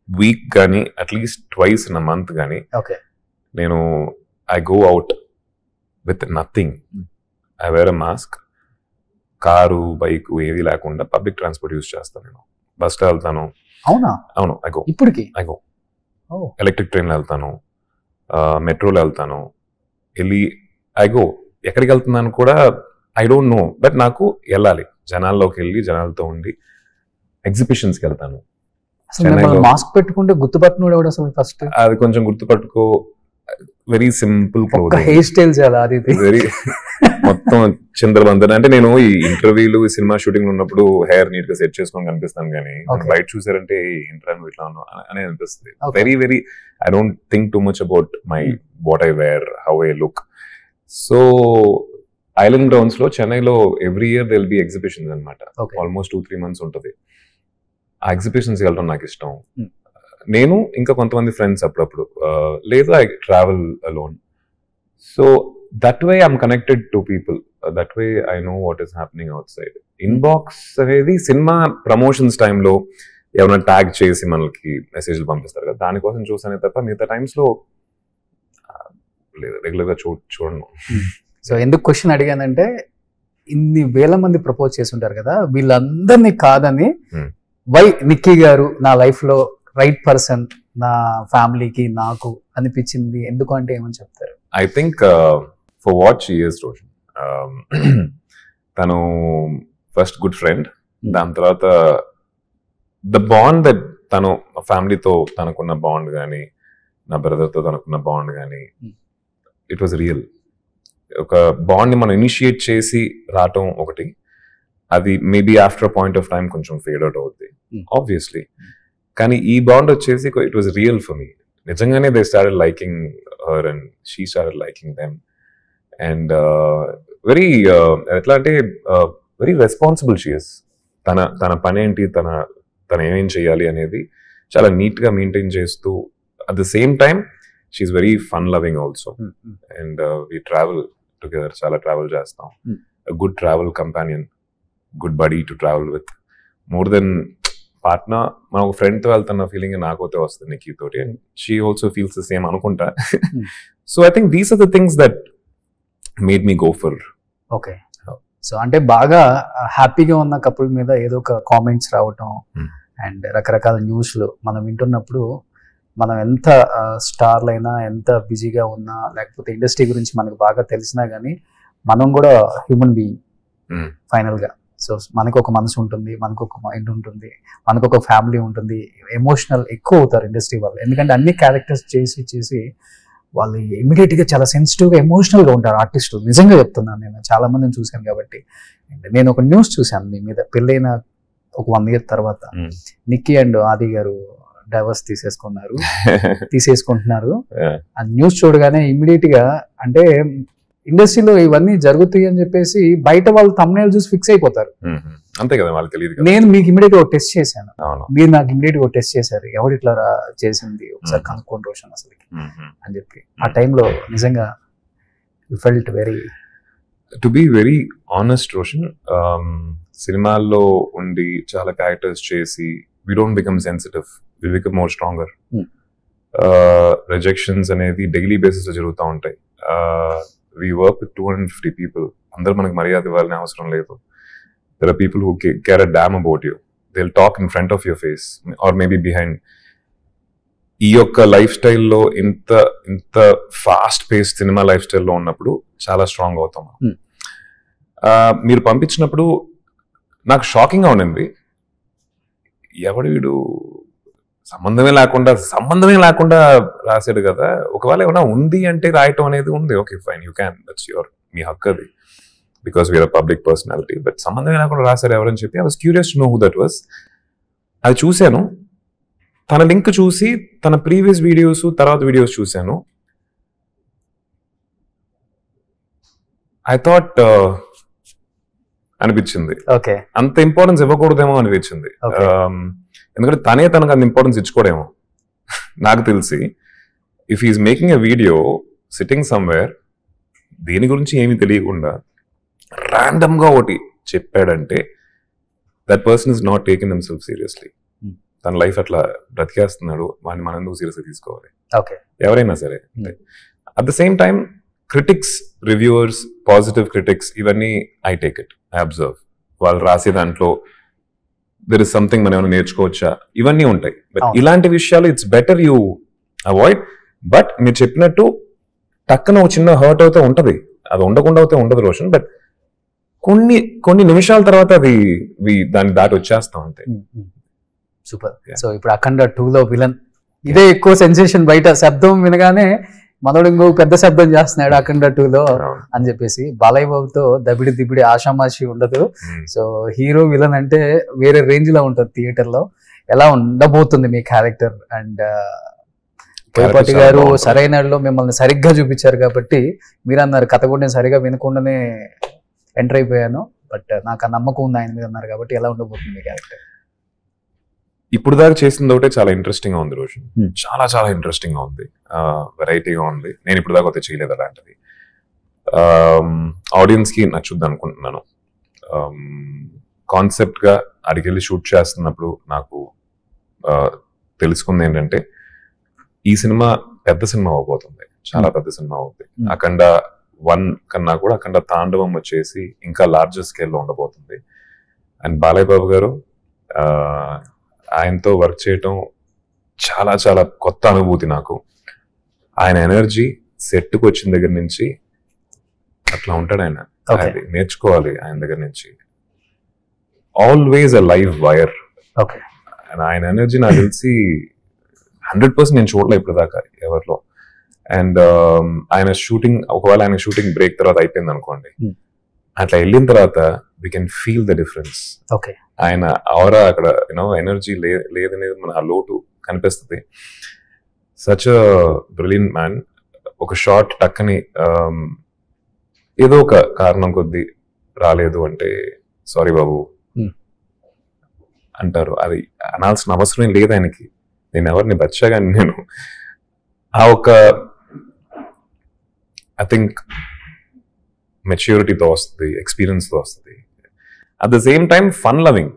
week గానీ at least twice in a month గానీ నేను I go out with nothing. I wear a mask, car bike ఏది లేకుండా పబ్లిక్ ట్రాన్స్పోర్ట్ యూజ్ చేస్తాను. నేను బస్ లో వెళ్తాను. అవునా? అవును, ఐ గో. ఇప్పటికి ఐ గో. ఎలక్ట్రిక్ ట్రైన్లో వెళ్తాను, మెట్రోలో వెళ్తాను, ఐ గో. ఎక్కడికి వెళ్తున్నాను కూడా ఐ డోంట్ నో, బట్ నాకు వెళ్ళాలి, జనాల్లోకి వెళ్ళి జనాలతో ఉండి. ఎగ్జిబిషన్స్కి వెళ్తాను. మాస్క్ పెట్టుకుంటే గుర్తుపట్టినోడు ఎవడు అసలు ఫస్ట్? అది కొంచెం గుర్తుపట్టుకో, very simple clothing, hair style చాలా అది వెరీ మొత్తం చిందరబందర. అంటే నేను ఈ ఇంటర్వ్యూలు, సినిమా షూటింగ్ ఉన్నప్పుడు హెయిర్ నీట్ గా సెట్ చేసుకొని కనిపిస్తాను, కానీ బయట చూసారంటే ఇంటర్వ్యూ ఇట్లా ఉన్నావు అనేది అనిపిస్తుంది. Very very I don't think too much about my what I wear, how I look. So island grounds లో చెన్నైలో every year they will be exhibitions అనమాట. ఆల్మోస్ట్ 2-3 months ఉంటుంది. ఆ ఎగ్జిబిషన్స్ వెళ్ళడం నాకు ఇష్టం. నేను ఇంకా కొంతమంది ఫ్రెండ్స్ అప్పుడప్పుడు, లేదు I travel alone. So that way I'm connected to people, that way I know what is happening out side. Inbox అనేది సినిమా ప్రమోషన్స్ టైంలో ఎవరైనా ట్యాగ్ చేసి మనకి మెసేజ్లు పంపిస్తారు కదా, దానికోసం చూసానే తప్ప మిగతా టైమ్స్ లో లేదు, రెగ్యులర్ గా చూడను. సో ఎందుకు క్వశ్చన్ అడిగానంటే, ఇన్ని వేల మంది ప్రపోజ్ చేసి ఉంటారు కదా, వీళ్ళందరినీ కాదని వై నిక్కీ గారు నా లైఫ్ లో రైట్ పర్సన్, నా ఫ్యామిలీకి నాకు అనిపించింది ఎందుకు అంటే ఏమని చెప్తారు? I think for what she is Roshan, తను ఫస్ట్ గుడ్ ఫ్రెండ్, దాని తర్వాత ద బాండ్ దట్ తను ఫ్యామిలీతో తనకున్న బాండ్ కానీ, నా బ్రదర్తో తనకున్న బాండ్ కానీ, ఇట్ వాజ్ రియల్. ఒక బాండ్ని మనం ఇనిషియేట్ చేసి రావటం ఒకటి, అది maybe after point of time కొంచెం ఫేడ్ అవుట్ అవుతుంది ఆబ్వియస్లీ, కానీ ఈ బాండ్ వచ్చేసి it was real for me. నిజంగానే they started liking her and she started liking them. And very ఎట్లా అంటే వెరీ రెస్పాన్సిబుల్ షీ ఇస్. తన పని ఏంటి, తన ఏమేం చేయాలి అనేది చాలా నీట్గా మెయింటైన్ చేస్తూ, at the same time she's very fun loving also. And we travel together, చాలా ట్రావెల్ చేస్తాం. Good travel companion, good buddy to travel with. More than partner మన ఒక ఫ్రెండ్తో వెళ్తున్న ఫీలింగ్ నాకైతే వస్తుంది నిక్కీ తోటి, and she also feels the same అనుకుంటా. So I think these are the things that made me go for. Okay, so అంటే బాగా హ్యాపీగా ఉన్న కపుల్ మీద ఏదో ఒక కామెంట్స్ రావటం అండ్ రకరకాల న్యూస్లు మనం వింటున్నప్పుడు మనం ఎంత స్టార్లైనా ఎంత బిజీగా ఉన్నా లేకపోతే ఇండస్ట్రీ గురించి మనకు బాగా తెలిసినా కానీ మనం కూడా హ్యూమన్ బీయింగ్ ఫైనల్గా. సో మనకు ఒక మనసు ఉంటుంది, మనకు ఒక మైండ్ ఉంటుంది, మనకు ఒక ఫ్యామిలీ ఉంటుంది. ఎమోషనల్ ఎక్కువ అవుతారు ఇండస్ట్రీ వాళ్ళు, ఎందుకంటే అన్ని క్యారెక్టర్స్ చేసి వాళ్ళు ఇమీడియట్గా చాలా సెన్సిటివ్గా ఎమోషనల్గా ఉంటారు ఆర్టిస్టులు. నిజంగా చెప్తున్నాను, నేను చాలా మందిని చూశాను కాబట్టి. నేను ఒక న్యూస్ చూశాను మీ మీద, పెళ్ళైన ఒక 1 year తర్వాత నిక్కీ అండ్ ఆది గారు డైవర్స్ తీసేసుకుంటున్నారు. ఆ న్యూస్ చూడగానే ఇమీడియట్ గా, అంటే ఇండస్ట్రీలో ఇవన్నీ జరుగుతాయి అని చెప్పేసి బయట వాళ్ళు thumbnail చూసి ఫిక్స్ అయిపోతారు. అంతే కదా, వాళ్ళకి తెలియదు. నేను మీకు ఇమీడియట్ గా టెస్ట్ చేశాను, మీరు నాకు ఇమీడియట్ గా టెస్ట్ చేశారు, ఎవరు ఇట్లా చేసింది ఒకసారి కనుక్కోండి రోషన్ అసలు అని చెప్పి. ఆ టైంలో నిజంగా felt very, to be very honest Roshan, సినిమాల్లో ఉండి చాలా క్యారెక్టర్స్ చేసి we don't become sensitive, we become more stronger. Rejections అనేది డైలీ బేసిస్ లో జరుగుతూ ఉంటాయి. We work with 250 people. అందరూ మనకు మర్యాద ఇవ్వాలని అవసరం లేదు. There are people who care a damn about you. They'll talk in front of your face or maybe behind. ఈ యొక్క లైఫ్ స్టైల్లో ఇంత ఫాస్ట్ పేస్ సినిమా లైఫ్ స్టైల్లో ఉన్నప్పుడు చాలా స్ట్రాంగ్ అవుతాం. మీరు పంపించినప్పుడు నాకు షాకింగ్గా ఉండింది, ఎవడు వీడు సంబంధమే లేకుండా రాశాడు కదా. ఒకవేళ ఏమైనా ఉంది అంటే రాయటం అనేది ఉంది, okay fine, you can, that's your, మీ హక్కు అది, because we're public personality. But సంబంధమే లేకుండా రాశారు ఎవరని చెప్పి I was curious to know who that was. అది చూశాను, తన లింక్ చూసి తన ప్రీవియస్ వీడియోస్ తర్వాత వీడియోస్ చూశాను. ఐ థాట్ అనిపించింది అంత ఇంపార్టెన్స్ ఇవ్వకూడదేమో అనిపించింది. ఎందుకంటే తనకు అంత ఇంపార్టెన్స్ ఇచ్చుకోడేమో నాకు తెలిసి. If he's making a video sitting somewhere, దేని గురించి ఏమీ తెలియకుండా ర్యాండమ్ గా ఒకటి చెప్పాడంటే that person is not taking himself seriously. తన లైఫ్ అట్లా బ్రతికేస్తున్నాడు, వాడిని మనం ఎందుకు సీరియస్గా తీసుకోవాలి, ఎవరైనా సరే. At the same time critics, reviewers, positive critics, ఇవన్నీ I take it, I observe. వాళ్ళు రాసే దాంట్లో దెర్ ఇస్ సంథింగ్ మనం ఏమైనా నేర్చుకోవచ్చా, ఇవన్నీ ఉంటాయి. బట్ ఇలాంటి విషయాలు it's better you avoid. But మీరు చెప్పినట్టు టక్కన ఒక చిన్న హర్ట్ అవుతూ ఉంటది, అది ఉండకుండా అయితే ఉండదు రోషన్. బట్ కొన్ని నిమిషాల తర్వాత అది దాన్ని దాటి వచ్చేస్తాం అంతే. సూపర్. సో ఇప్పుడు అఖండ 2లో విలన్, ఇదే ఎక్కువ సెన్సేషన్ బయట. శబ్దం వినగానే మనోడు ఇంకో పెద్ద శబ్దం చేస్తున్నాడు అఖండ 2లో అని చెప్పేసి. బాలయ్య బాబుతో దబిడి ఆషామాషి ఉండదు. సో హీరో విలన్ అంటే వేరే రేంజ్ లో ఉంటుంది థియేటర్ లో. ఎలా ఉండబోతుంది మీ క్యారెక్టర్? అండ్ బోయపాటి గారు సరైనలో మిమ్మల్ని సరిగ్గా చూపించారు కాబట్టి మీరు అన్నారు కథ కూడా నేను సరిగా వినకుండానే ఎంటర్ అయిపోయాను, బట్ నాకు ఆ నమ్మకం ఉంది ఆయన మీద అన్నారు కాబట్టి ఎలా ఉండబోతుంది మీ క్యారెక్టర్? ఇప్పుడు దాకా చేసింది ఒకటే చాలా ఇంట్రెస్టింగ్ గా ఉంది రోషన్, చాలా చాలా ఇంట్రెస్టింగ్ గా ఉంది, వెరైటీగా ఉంది. నేను ఇప్పుడు దాకా అయితే చేయలేదు అలాంటిది. ఆడియన్స్ కి నచ్చుద్ది అనుకుంటున్నాను. కాన్సెప్ట్ గా అడిగెళ్ళి షూట్ చేస్తున్నప్పుడు నాకు తెలుసుకుంది ఏంటంటే ఈ సినిమా పెద్ద సినిమా అవబోతుంది, చాలా పెద్ద సినిమా అవుతుంది. అఖండ 1 కన్నా కూడా అఖండ తాండవం వచ్చేసి ఇంకా లార్జర్ స్కేల్లో ఉండబోతుంది. అండ్ బాలయ్య బాబు గారు, ఆయనతో వర్క్ చేయటం చాలా చాలా కొత్త అనుభూతి నాకు. ఆయన ఎనర్జీ సెట్కి వచ్చిన దగ్గర నుంచి అట్లా ఉంటాడు ఆయన, అది నేర్చుకోవాలి ఆయన దగ్గర నుంచి. Always a live wire. ఆయన ఎనర్జీ నాకు తెలిసి 100% నేను చూడలే ఇప్పుడు దాకా ఎవరిలో. అండ్ ఆయన షూటింగ్, ఒకవేళ ఆయన షూటింగ్ బ్రేక్ తర్వాత అయిపోయింది అనుకోండి, అట్లా వెళ్ళిన తర్వాత we can feel the difference. ఆయన ఆరా అక్కడ ఎనర్జీ లేదనేది మన ఆ లోటు కనిపిస్తుంది. Such a brilliant man. ఒక షార్ట్ టక్కని ఏదో ఒక కారణం కొద్దీ రాలేదు అంటే సారీ బాబు అంటారు. అది అనాల్సిన అవసరం లేదు ఆయనకి. నేను ఎవరిని బచ్చాగాని నేను ఆ ఒక ఐ థింక్ మెచ్యూరిటీతో వస్తుంది, ఎక్స్పీరియన్స్తో వస్తుంది. At the same time fun loving.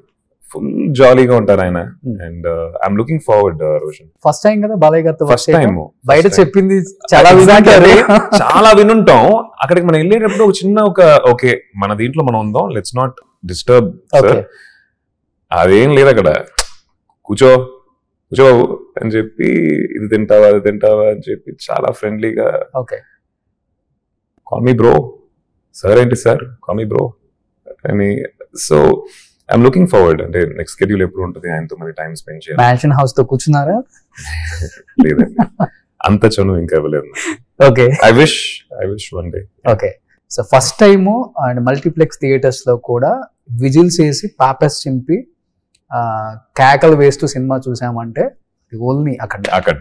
Full జాలీగా ఉంటారు ఆయన. And I'm looking forward Roshan. First time కదా బాలయ్య గారితో ఫస్ట్ టైం బయట చెప్పింది చాలా విధాలు చాలా వినుంటాం. అక్కడికి మనం వెళ్ళేటప్పుడు ఒక చిన్న ఓకే మన దీంట్లో మనం ఉందాం, లెట్స్ నాట్ డిస్టర్బ్. అదేం లేదు అక్కడ, కూర్చో అని చెప్పి ఇది తింటావా అది తింటావా అని చెప్పి చాలా ఫ్రెండ్లీగా కాల్ మీ బ్రో, సార్ ఏంటి సార్ కాల్ మీ బ్రో అని. So I'm looking forward. అంటే నెక్స్ట్ షెడ్యూల్ ఎప్పుడు ఉంటుంది ఆయనతో మరి టైం స్పెండ్ చేయాలి. మ్యాన్షన్ హౌస్ తో కూర్చున్నారా? లేదండి, అంత చనువు ఇంకా ఇవ్వలేదు. Okay, I wish one day. Okay, so first time and multiplex theatres లో కూడా విజిల్స్ వేసి పాపెస్ చింపి కేకలు వేస్తూ సినిమా చూసామంటే ఓన్లీ అక్కడ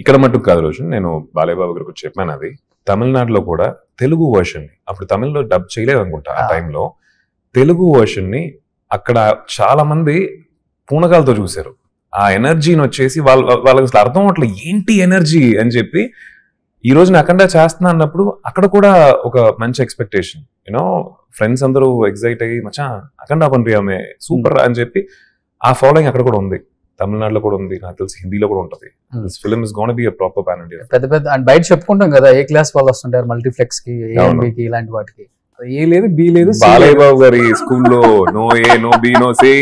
ఇక్కడ మట్టుకు కాదు రోజు. నేను బాలయ్య బాబు గారికి చెప్పాను, అది తమిళనాడులో కూడా తెలుగు వర్షన్ ని, అప్పుడు తమిళ్లో డబ్ చేయలేదు అనుకుంటా ఆ టైంలో, తెలుగు వర్షన్ ని అక్కడ చాలా మంది పూనకాలతో చూశారు. ఆ ఎనర్జీని వచ్చేసి వాళ్ళకి అసలు అర్థం అవట్లేదు ఏంటి ఎనర్జీ అని చెప్పి. ఈ రోజు నేను అఖండ చేస్తున్నా అన్నప్పుడు అక్కడ కూడా ఒక మంచి ఎక్స్పెక్టేషన్, యూనో ఫ్రెండ్స్ అందరూ ఎగ్జైట్ అయ్యి మచ్చా అఖండ పనిపియామే సూపర్ అని చెప్పి ఆ ఫాలోయింగ్ అక్కడ కూడా ఉంది. తమిళనాడులో కూడా ఉంది, నాకు తెలిసి హిందీలో కూడా ఉంటుంది. This film is gonna B a proper pan India. పెద్ద పెద్ద అండ్ బయట చెప్పుకుంటాం కదా, ఏ క్లాస్ వాళ్ళు వస్తుంటారు మల్టీప్లెక్స్ కి, ఏఎంబికి, ఇలాంటి వాటికి. ఏ లేదు బి లేదు. బాలయ్య బాబు గారి స్కూల్లో no A no B no C,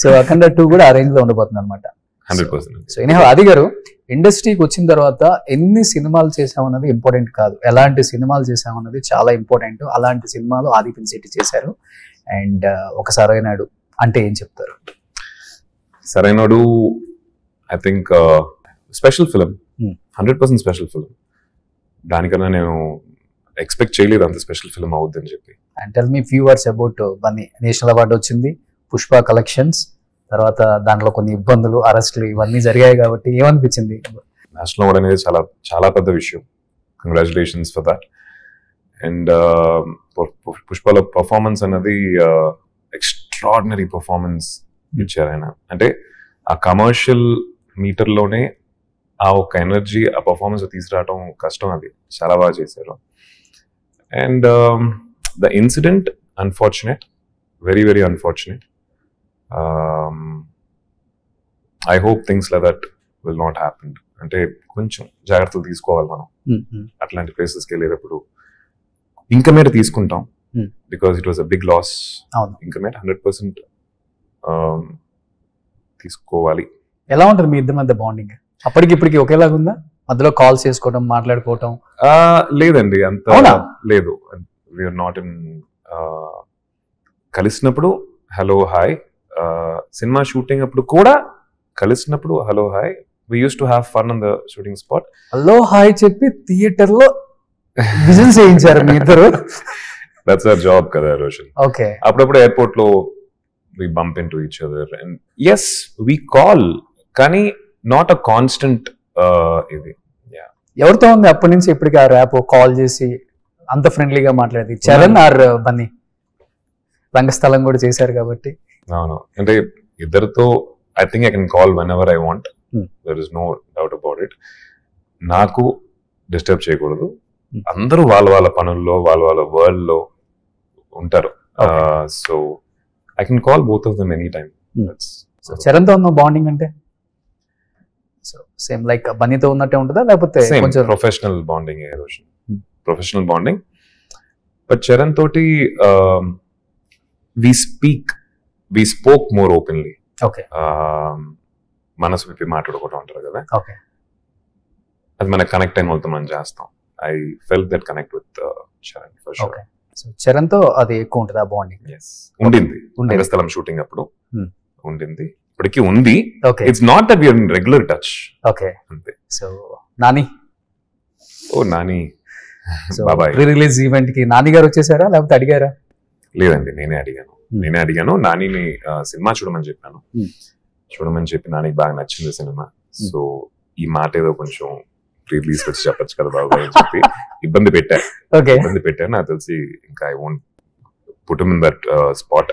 so Akhanda 2 కూడా ఆ రేంజ్ లో ఉండబోతుంది అనమాట. 100%. సో ఎనీహౌ ఆది గారు, ఇండస్ట్రీకి వచ్చిన తర్వాత ఎన్ని సినిమాలు చేసామన్నది ఇంపార్టెంట్ కాదు, ఎలాంటి సినిమాలు చేసామన్నది చాలా ఇంపార్టెంట్. అలాంటి సినిమాలు ఆది పినిశెట్టి చేశారు. అండ్ ఒక సరైనడు అంటే ఏం చెప్తారు? Sarrainodu I think special film, 100% special film. దానికన్నా నేను ఎక్స్పెక్ట్ చేయలేదు అంత స్పెషల్ ఫిలిం అవుద్దని చెప్పి. And tell me few words about Bunny. National award వచ్చింది, పుష్ప కలెక్షన్స్, తర్వాత దాంట్లో కొన్ని ఇబ్బందులు, అరెస్టులు ఇవన్నీ జరిగాయి కాబట్టి ఏమనిపించింది? నేషనల్ అవార్డ్ అనేది చాలా చాలా పెద్ద విషయం. Congratulations for that. అండ్ పుష్పలో పర్ఫార్మెన్స్ అన్నది ఎక్స్ట్రాడినరీ పర్ఫార్మెన్స్ ఇచ్చారు ఆయన. అంటే ఆ కమర్షియల్ మీటర్లోనే ఆ ఒక ఎనర్జీ, ఆ పర్ఫార్మెన్స్ తీసుకురావడం కష్టం, అది చాలా బాగా చేశారు. And the incident unfortunate, very very unfortunate. I hope things like that will not happen. అంటే కొంచెం జాగ్రత్తలు తీసుకోవాలి మనం అట్లాంటి ప్లేసెస్కి వెళ్ళేటప్పుడు. ఇంకా మీద తీసుకుంటాం because it was a big loss. ఇంకా మీద 100% తీసుకోవాలి. ఎలా ఉంటుంది మీ ఇద్దరి మధ్య బాండింగ్? అప్పటికిప్పటికి ఒకేలాగా ఉందా? మధ్యలో కాల్స్ చేసుకోవడం, మాట్లాడుకోవటం? లేదండి, అంత లేదు. We are not in. కలిసినప్పుడు హలో హాయ్, సినిమా షూటింగ్ అప్పుడు కూడా కలిసినప్పుడు hello hi. We used to have fun on the shooting spot. Hello hi చెప్పి థియేటర్ లో విజిల్స్ చేయించారు మీ ఇద్దరు. దట్స్ అవర్ జాబ్ కదా రోషన్. ఓకే, అప్పుడప్పుడు ఎయిర్పోర్ట్ లో we bump into each other and yes we call, కానీ నాట్ అ కాన్స్టెంట్. ఇది ఎవరితో ఉంది అప్పటి నుంచి ఇప్పటికి ఆ ర్యాప్? కాల్ చేసి అంత ఫ్రెండ్లీగా మాట్లాడేది చరణ్ ఆర్ బన్నీ? రంగస్థలం కూడా చేశారు కాబట్టి. అవును, అంటే ఇద్దరితో I think I can call whenever I want. There is no doubt about it. నాకు డిస్టర్బ్ చేయకూడదు. అందరూ వాళ్ళ వాళ్ళ పనుల్లో, వాళ్ళ వాళ్ళ వరల్డ్ లో ఉంటారు. So I can call both of them any time. చరణ్తో ఉన్న బాండింగ్ అంటే సేమ్ లైక్ బన్నీతో ఉన్నట్టే ఉంటుందా, లేకపోతే కొంచెం professional bonding? Professional bonding. But Charan తోటి we spoke more openly. Okay, మనసు విప్పి మాట్లాడుకుంటూ ఉంటారు కదా, ఓకే, అది మనకు కనెక్ట్ అయిన వాళ్ళతో మనం చేస్తాం. I felt that connect with Charan for sure. So Charan తో అది ఎక్కువ ఉంటుంది ఆ బాండింగ్? ఉండింది రంగస్థలం షూటింగ్ అప్పుడు ఉండింది, ఇప్పటికీ ఉంది. It's not that we are in regular touch. Okay, అంతే. సో నాని? ఓ నాని, బాబాయ్. ప్రీ రిలీజ్ ఈవెంట్ కి నాని గారు వచ్చేసారా లేకపోతే అడిగారా? లేదండి, నేనే అడిగాను. నానిని సినిమా చూడమని చెప్పాను. చూడమని చెప్పి నానికి బాగా నచ్చింది సినిమా. సో ఈ మాట ఏదో కొంచెం ప్రీ రిలీజ్ వచ్చి చెప్పచ్చు కదా బాబాయ్ అని చెప్పి ఇబ్బంది పెట్టాను. నాకు తెలిసి ఇంకా I won't put him in that spot.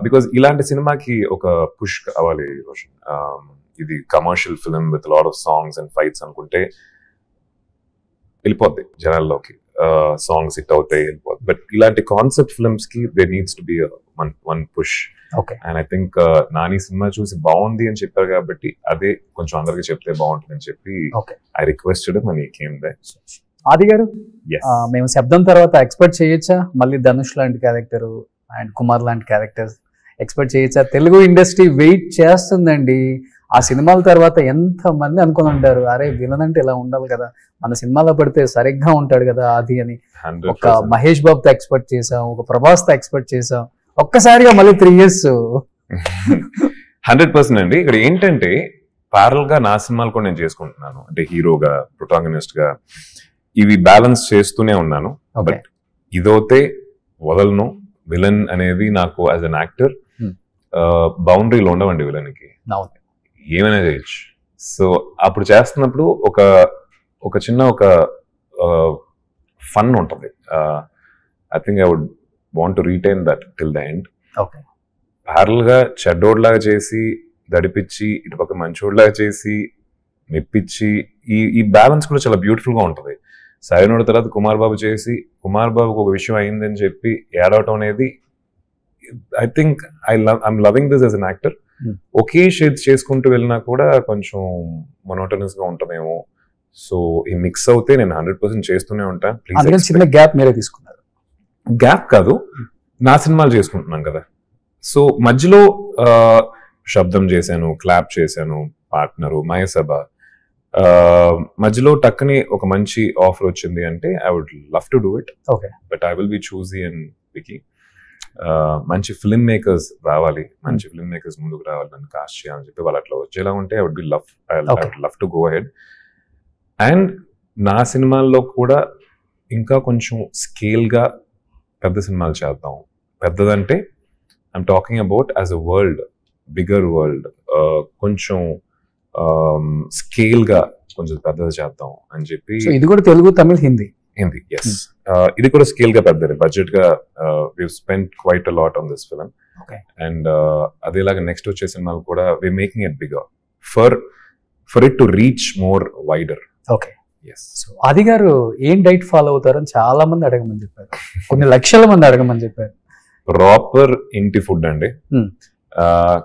Because ఇలాంటి సినిమాకి ఒక పుష్ కావాలి రోషన్. ఇది commercial film with lot of songs and fights అనుకుంటే వెళ్ళిపోద్ది జనాల్లోకి. సాంగ్స్ హిట్ అవుతాయి, బట్ ఇలాంటి కాన్సెప్ట్ ఫిల్మ్స్ కి they needs to be one push. Okay. And I think Nani cinema చూసి బాగుంది అని చెప్పారు కాబట్టి అదే కొంచెం అందరికి చెప్తే బాగుంటుంది అని చెప్పి I requested and he came there. Adi గారు, మేము శబ్దం తర్వాత ఎక్స్పెక్ట్ చేయొచ్చా మళ్ళీ ధనుష్ లాంటి క్యారెక్టర్ అండ్ కుమార్ లాంటి క్యారెక్టర్స్ ఎక్స్పెక్ట్ చేయొచ్చా? తెలుగు ఇండస్ట్రీ వెయిట్ చేస్తుందండి. ఆ సినిమాల తర్వాత ఎంత మంది అనుకుని ఉంటారు, అరే విలన్ అంటే ఇలా ఉండాలి కదా, మన సినిమాలో పడితే సరిగ్గా ఉంటాడు కదా అది అని. ఒక మహేష్ బాబుతో ఎక్స్పెక్ట్ చేసాం, ఒక ప్రభాస్ తో ఎక్స్పెక్ట్ చేసాం, ఒక్కసారిగా మళ్ళీ 3 years. 100% అండి. ఇక్కడ ఏంటంటే ప్యారల్ గా నా సినిమాలు కూడా నేను చేసుకుంటున్నాను, అంటే హీరోగా, ప్రొటాగనిస్ట్ గా, ఇవి బ్యాలెన్స్ చేస్తూనే ఉన్నాను. బట్ ఇదైతే వదలను. విలన్ అనేది నాకు యాజ్ అన్ యాక్టర్ బౌండరీలు ఉండవండి. విలన్ కి ఏమైనా చేయొచ్చు. సో అప్పుడు చేస్తున్నప్పుడు ఒక చిన్న ఫన్ ఉంటుంది. I think I would want to retain that till the end. Parallel గా చెడ్డోడ్లాగా చేసి దడిపించి, ఇటుపక్క మంచోడ్లాగా చేసి మెప్పించి, ఈ బ్యాలెన్స్ కూడా చాలా బ్యూటిఫుల్ గా ఉంటుంది. సరైనోడి తర్వాత కుమార్ బాబు చేసి, కుమార్ బాబుకి ఒక విషయం అయిందని చెప్పి ఏడవటం అనేది, I think I'm loving this as an actor. Okay shades చేసుకుంటూ వెళ్ళినా కూడా కొంచెం మొనోటనస్ గా ఉంటుందేమో. సో ఈ మిక్స్ అవుతే నేను 100% చేస్తూనే ఉంటాను. చిన్న గ్యాప్ మీరే తీసుకున్నారు. గ్యాప్ కాదు, నా సినిమాలు చేసుకుంటున్నాను కదా. సో మధ్యలో శబ్దం చేశాను, క్లాప్ చేశాను, పార్ట్నరు, మయసభ, మధ్యలో టక్కని ఒక మంచి ఆఫర్ వచ్చింది అంటే I would love to do it. But I will be choosy and picky. మంచి ఫిల్మ్ మేకర్స్ రావాలి, మంచి ఫిల్మ్ మేకర్స్ ముందుకు రావాలి, నన్ను కాస్ట్ చేయాలని చెప్పి వాళ్ళు అట్లా వచ్చేలా ఉంటే I would be love to go ahead. And నా సినిమాల్లో కూడా ఇంకా కొంచెం స్కేల్ గా పెద్ద సినిమాలు చేద్దాం. పెద్దదంటే I'm talking about as a world, bigger world, కొంచెం స్కేల్ గా కొంచెం పెద్దది చేద్దాం అని చెప్పి. ఇది కూడా తెలుగు, తమిళ్, హిందీ. ఎస్. ఇది కూడా స్కేల్ గా పెద్దది, బడ్జెట్ గా we spent quite a lot on this film. And అదేలాగా నెక్స్ట్ వచ్చే సినిమాలు కూడా we making it bigger for it to reach more wider. Okay. Aadi గారు ఏం డైట్ ఫాలో అవుతారని చాలా మంది అడగమని చెప్పారు, కొన్ని లక్షల మంది అడగమని చెప్పారు. ప్రాపర్ ఇంటి ఫుడ్ అండి.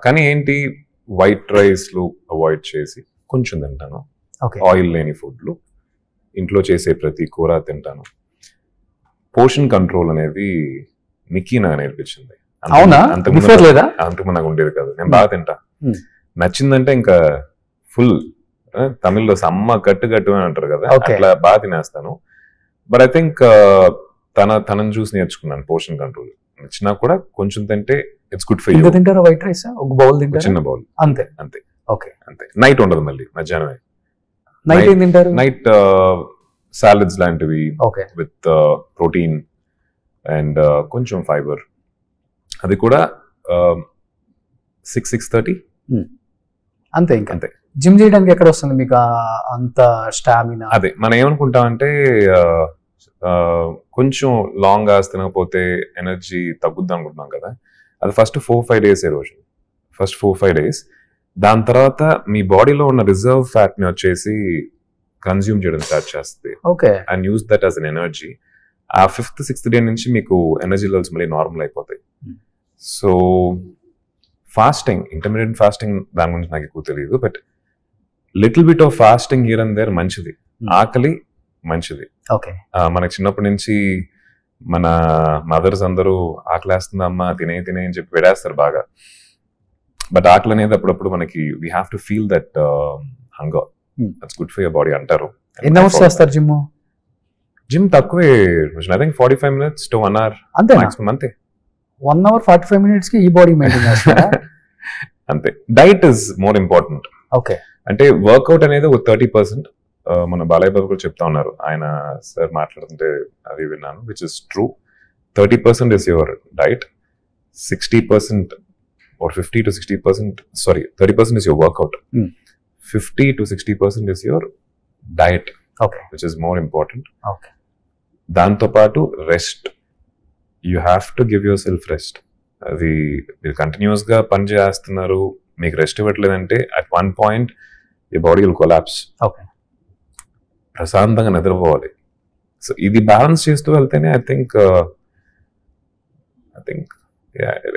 కానీ ఏంటి, వైట్ రైస్లు అవాయిడ్ చేసి కొంచెం తింటాను, ఆయిల్ లేని ఫుడ్లు, ఇంట్లో చేసే ప్రతి కూర తింటాను. పోర్షన్ కంట్రోల్ అనేది మిక్కీ నాకు నేర్పించింది. అంతకుముందు నాకు ఉండేది కాదు. నేను బాగా తింటా, నచ్చిందంటే ఇంకా ఫుల్. తమిళ్లో సమ్మ కట్టు అని అంటారు కదా, అట్లా బాగా తినేస్తాను. బట్ ఐ థింక్ తనని చూసి నేర్చుకున్నాను పోర్షన్ కంట్రోల్. నచ్చినా కూడా కొంచెం తింటే ఇట్స్ గుడ్ ఫర్ యూ. తింటారా వైట్ రైస్? ఒక బౌల్ తింటారా? చిన్న బౌల్, అంతే అంతే. ఓకే, అంతే. నైట్ ఉండదు, మళ్ళీ మధ్యాహ్నమే. నైట్ ఏం తింటారు? నైట్ సాలడ్స్ లాంటివి విత్ ప్రోటీన్ అండ్ కొంచెం ఫైబర్. అది కూడా 6-6:30 అంతే. ఇంకా అంతే. జిమ్ చేయడానికి ఎక్కడ వస్తుంది మీకు అంత స్టామినా? అదే మనం ఏమనుకుంటామంటే కొంచెం లాంగ్ అవర్స్ తినకపోతే ఎనర్జీ తగ్గుద్ది అనుకుంటున్నాం కదా. అది ఫస్ట్ 4-5 days రోజు, ఫస్ట్ 4-5 days. దాని తర్వాత మీ బాడీలో ఉన్న రిజర్వ్ ఫ్యాట్ ని వచ్చేసి కన్జ్యూమ్ చేయడం స్టార్ట్ చేస్తుంది. And use that as an energy. ఆ 5th-6th day నుంచి మీకు ఎనర్జీ లెవెల్స్ మళ్ళీ నార్మల్ అయిపోతాయి. సో ఫాస్టింగ్, ఇంటర్మీడియట్ ఫాస్టింగ్, దాని గురించి నాకు ఎక్కువ తెలియదు. But little bit of fasting here and there మంచిది. ఆకలి మంచిది. మనకి చిన్నప్పటి నుంచి మన మదర్స్ అందరూ ఆకలేస్తుందమ్మా తినే అని చెప్పి పెడేస్తారు బాగా. బట్ ఆకలి అనేది అప్పుడప్పుడు మనకి we have to feel that hunger. That's good for your body అంటారు. ఎన్ని అవర్స్ చేస్తారు జిమ్? జిమ్ తక్కువే, I think 45 minutes to 1 hour అంతే మాక్సిమం. అంతే. 1 hour 45 minutes కి ఈ బాడీ మెయింటైన్ చేస్తారా? అంతే. Diet is more important. Okay. అంటే వర్కౌట్ అనేది ఒక 30%. మన బాలయ్య బాబు కూడా చెప్తా ఉన్నారు, ఆయన సార్ మాట్లాడుతుంటే అది విన్నాను, which is true. 30% is your diet, 60% or 50 to 60%, sorry, 30% is your workout. 50 to 60% is your diet, which is more important. దాంతో పాటు rest, you have to give yourself rest. అది మీరు కంటిన్యూస్ గా పని చేస్తున్నారు, మీకు రెస్ట్ ఇవ్వట్లేదంటే at one point your body will collapse. ప్రశాంతంగా నిద్రపోవాలి. సో ఇది బ్యాలెన్స్ చేస్తూ వెళ్తేనే I think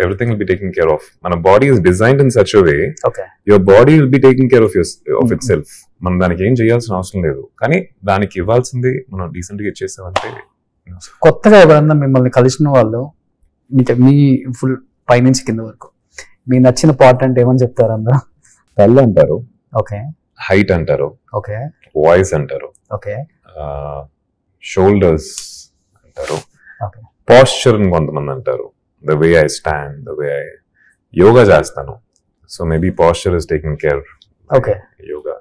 everything will be taken care of. మన body is designed in such a way, okay your body will be taking care of itself. మనం దానికి ఏం చేయాల్సిన అవసరం లేదు, కానీ దానికి ఇవ్వాల్సింది మనం డీసెంట్ గా ఇచ్చేసామంటే. కొత్తగా ఎవరన్నా మిమ్మల్ని కలిసిన వాళ్ళు మీ ఫుల్ పైనుంచి కింద వరకు మీ నచ్చిన పార్ట్ అంటే ఏమని చెప్తారు అందరూ? కళ్ళు అంటారు, ఓకే హైట్ అంటారు, ఓకే వాయిస్ అంటారు, ఓకే షోల్డర్స్ అంటారు, ఓకే పాస్చర్ అని కొంతమంది అంటారు, the way I stand, the way I yoga చేస్తాను. So maybe posture is taking care. Okay yoga.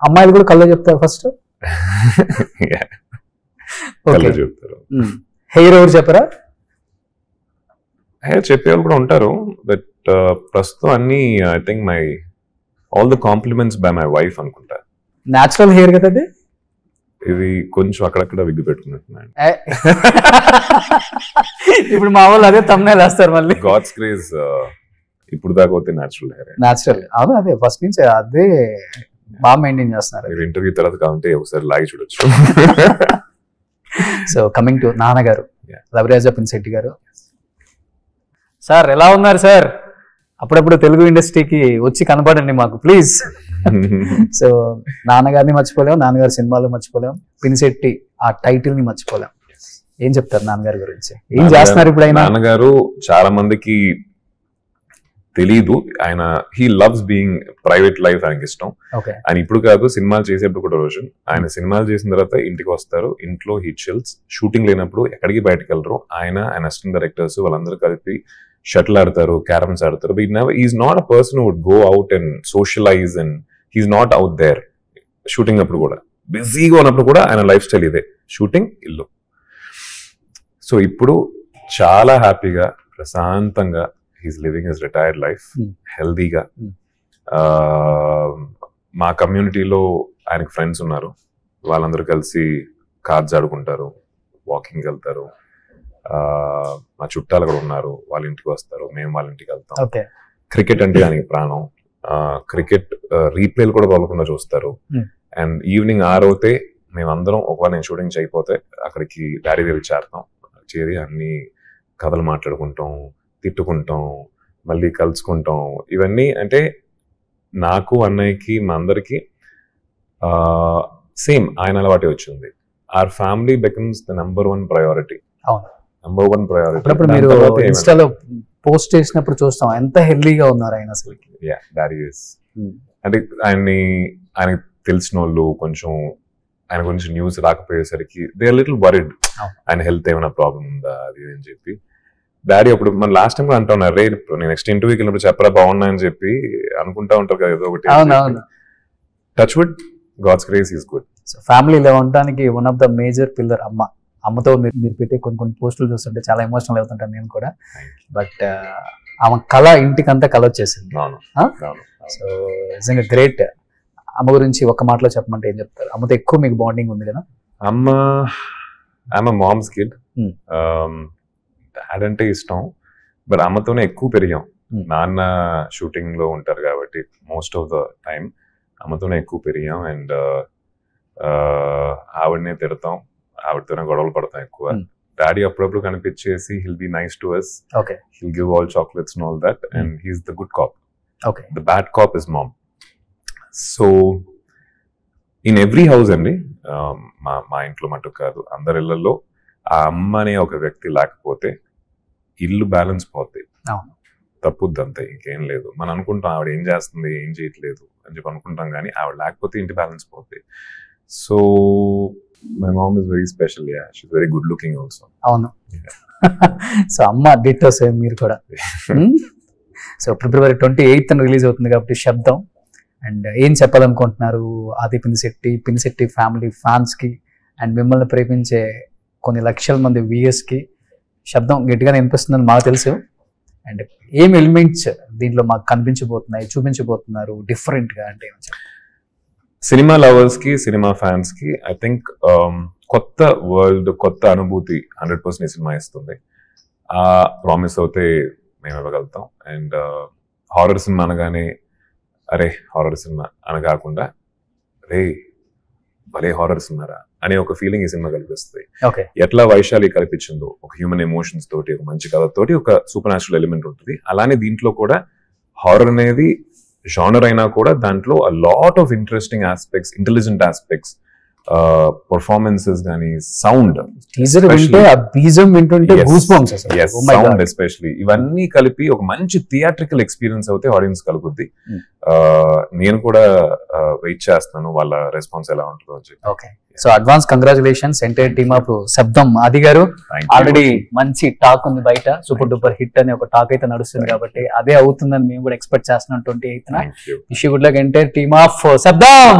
అమ్మాయిలు కూడా కళ్ళే చెప్తారు ఫస్ట్. కళ్ళు చెప్తారు. హెయిర్ ఎవరు చెప్పరా? హెయిర్ చెప్పేవాళ్ళు కూడా ఉంటారు, బట్ ప్రస్తుతం అన్ని I think all the compliments by my wife అనుకుంటా. న్యాచురల్ హెయిర్ కదా అది. ఇది కొంచెం అక్కడక్కడ విగ్గు పెట్టుకున్నట్టున్నాను. ఇప్పుడు మా వాళ్ళు అదే తమ్మునే వేస్తారు మళ్ళీ. గాడ్స్ గ్రేస్ ఇప్పుడు దాకా పోతే న్యాచురల్ హెయిర్. న్యాచురల్ అదే ఫస్ట్ నుంచి అదే బాగా మెయింటైన్ చేస్తున్నారు. మీరు ఇంటర్వ్యూ తర్వాత కావాలంటే ఒకసారి లాగి చూడొచ్చు. సో కమింగ్ టు నాన్నగారు, రవిరాజ పినిశెట్టి గారు. సార్ ఎలా ఉన్నారు సార్? అప్పుడప్పుడు తెలుగు ఇండస్ట్రీకి వచ్చి కనపడండి మాకు ప్లీజ్. సో నాన్నగారిని మర్చిపోలేం, నాన్నగారి సినిమాలు మర్చిపోలేం, పినిశెట్టి ఆ టైటిల్ ని మర్చిపోలేం. ఏం చెప్తారు నాన్నగారి గురించి? ఏం చేస్తున్నారు ఇప్పుడు ఆయన? నాన్నగారు చాలా మందికి తెలీదు, ఆయన he loves being private life ఆయనకి ఇష్టం. ఆయన ఇప్పుడు కాదు, సినిమాలు చేసేప్పుడు కూడా రోజు ఆయన సినిమాలు చేసిన తర్వాత ఇంటికి వస్తారు, ఇంట్లో హీ చిల్స్. షూటింగ్ లేనప్పుడు ఎక్కడికి బయటకు వెళ్ళరు. ఆయన అసిస్టెంట్ డైరెక్టర్స్ వాళ్ళందరూ కలిపి షటిల్ ఆడతారు, క్యారమ్స్ ఆడతారు. But is not a person would go out and socialise, and he's not out there. Shooting అప్పుడు కూడా బిజీగా ఉన్నప్పుడు కూడా ఆయన లైఫ్ స్టైల్ ఇదే, షూటింగ్, ఇల్లు. సో ఇప్పుడు చాలా హ్యాపీగా ప్రశాంతంగా he's living his retired life హెల్దీగా. మా కమ్యూనిటీలో ఆయనకు ఫ్రెండ్స్ ఉన్నారు, వాళ్ళందరూ కలిసి కార్డ్స్ ఆడుకుంటారు, వాకింగ్ వెళ్తారు. మా చుట్టాలు కూడా ఉన్నారు, వాళ్ళ ఇంటికి వస్తారు, మేము వాళ్ళ ఇంటికి వెళ్తాం. క్రికెట్ అంటే ఆయనకి ప్రాణం. క్రికెట్ రీప్లేలు కూడా వదలకుండా చూస్తారు. అండ్ ఈవినింగ్ 6 అవుతే మేమందరం, ఒకవేళ నేను షూటింగ్ చేయకపోతే అక్కడికి డాడీ దగ్గరికి చేరి అన్ని కథలు మాట్లాడుకుంటాం, తిట్టుకుంటాం, మళ్ళీ కలుసుకుంటాం. ఇవన్నీ అంటే నాకు, అన్నయ్యకి, మా అందరికి సేమ్ ఆయన అలవాటే వచ్చింది. Our family becomes the number 1 priority. Number 1 priority. మీరు ఇన్స్టాలో పోస్ట్ చేసినప్పుడు చూస్తాం ఎంత హెల్దీగా ఉన్నారు ఆయన అసలు. డాడీ అంటే ఆయనకి తెలిసిన వాళ్ళు కొంచెం ఆయన గురించి న్యూస్ రాకపోయేసరికి దే ఆర్ లిటిల్ వరీడ్, ఆయన హెల్త్ ఏమైనా ప్రాబ్లం ఉందా అది అని చెప్పి. డాడీ అప్పుడు మన లాస్ట్ టైం కూడా అంటా ఉన్నారు, రే నేను నెక్స్ట్ ఇంటర్వ్యూకి వెళ్ళినప్పుడు చెప్పరా బాగున్నా అని చెప్పి అనుకుంటా ఉంటారు కదా ఏదో ఒకటి. Touch wood, God's grace is good. So ఫ్యామిలీలో ఉండడానికి one of the major pillar అమ్మ. అమ్మతో మీరు పెట్టే కొన్ని పోస్టులు చూస్తుంటే చాలా ఎమోషనల్ అవుతుంటాను నేను కూడా. బట్ ఆమె కళ ఇంటికంతా కళ వచ్చేసింది. సో నిజంగా గ్రేట్. అమ్మ గురించి ఒక మాటలో చెప్పమంటే ఏం చెప్తారు? అమ్మతో ఎక్కువ మీకు బాండింగ్ ఉంది కదా? అమ్మ మామ్స్ కిడ్. డాడ్ అంటే ఇష్టం, బట్ అమ్మతోనే ఎక్కువ పెరిగాం. నాన్న షూటింగ్ లో ఉంటారు కాబట్టి మోస్ట్ ఆఫ్ ద టైం అమ్మతోనే ఎక్కువ పెరిగాం. అండ్ ఆవిడనే తిడతాం, ఆవిడతోనే గొడవలు పడతాం ఎక్కువ. డాడీ అప్పుడప్పుడు కనిపించేసి he'll be nice to us, he'll give all chocolates and all that, and he's the good cop. The bad cop is mom. So in every house అండి, మా ఇంట్లో మటు కాదు అందరి ఇళ్లలో ఆ అమ్మ అనే ఒక వ్యక్తి లేకపోతే ఇల్లు బ్యాలెన్స్ పోద్ది, తప్పుద్ది, అంతే, ఇంకేం లేదు. మనం అనుకుంటాం ఆవిడ ఏం చేస్తుంది, ఏం చేయట్లేదు అని చెప్పి అనుకుంటాం, కానీ ఆవిడ లేకపోతే ఇంటి బ్యాలెన్స్ పోద్ది. So my mom is very special. Yeah, she's very good looking also. అవును. సో అమ్మ డిట్టో సేమ్ మీరు కూడా. సో February 28th రిలీజ్ అవుతుంది కాబట్టి శబ్దం. అండ్ ఏం చెప్పాలనుకుంటున్నారు ఆది పినిశెట్టి ఫ్యామిలీ ఫ్యాన్స్ కి అండ్ మిమ్మల్ని ప్రేమించే కొన్ని లక్షల మంది వ్యూయర్స్ కి? శబ్దం గట్టిగానే వినిపిస్తుందని మాకు తెలుసు. అండ్ ఏం ఎలిమెంట్స్ దీంట్లో మాకు కనిపించబోతున్నాయి, చూపించబోతున్నారు డిఫరెంట్ గా అంటే ఏమని చెప్తారు? సినిమా లవర్స్ కి, సినిమా ఫ్యాన్స్ కి ఐ థింక్ కొత్త వరల్డ్, కొత్త అనుభూతి 100% సినిమా ఇస్తుంది. ఆ ప్రామిస్ అయితే మేము ఇవ్వగలుగుతాం. అండ్ హారర్ సినిమా అనగానే అరే హారర్ సినిమా అని కాకుండా, రే భలే హారర్స్ ఉన్నారా అనే ఒక ఫీలింగ్ ఈ సినిమా కల్పిస్తుంది. ఓకే ఎట్లా వైశాలి కల్పించిందో ఒక హ్యూమన్ ఎమోషన్స్ తోటి, ఒక మంచి కథతోటి ఒక సూపర్ న్యాచురల్ ఎలిమెంట్ ఉంటుంది. అలానే దీంట్లో కూడా హారర్ అనేది జానర్ అయినా కూడా దాంట్లో a lot of interesting aspects, intelligent aspects, performances గానీ, సౌండ్ టీజర్ వింటే ఆ బీజం వింటుంటే గూస్ బంప్స్ అసలు. Oh my sound God. Especially ఇవన్నీ కలిపి ఒక మంచి థియేట్రికల్ ఎక్స్పీరియన్స్ అయితే ఆడియన్స్ కలుగుద్ది. నేను కూడా వెయిట్ చేస్తాను వాళ్ళ రెస్పాన్స్ ఎలా ఉంటుందో అని చెప్పి. Okay so advance congratulations entire team of శబ్దం. ఆది గారు Thank you. ఆల్రెడీ మంచి టాక్ ఉంది బయట, సూపర్ డూపర్ హిట్ అనే ఒక టాక్ అయితే నడుస్తుంది కాబట్టి అదే అవుతుందని మేము కూడా ఎక్స్పెక్ట్ చేస్తున్నాం. 28th Thank you. Wish you good luck entire team of శబ్దం.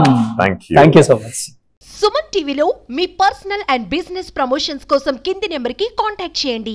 Thank you. Thank you so much. Suman టీవీలో మీ పర్సనల్ అండ్ బిజినెస్ ప్రమోషన్స్ కోసం కింది నెంబర్కి కాంటాక్ట్ చేయండి.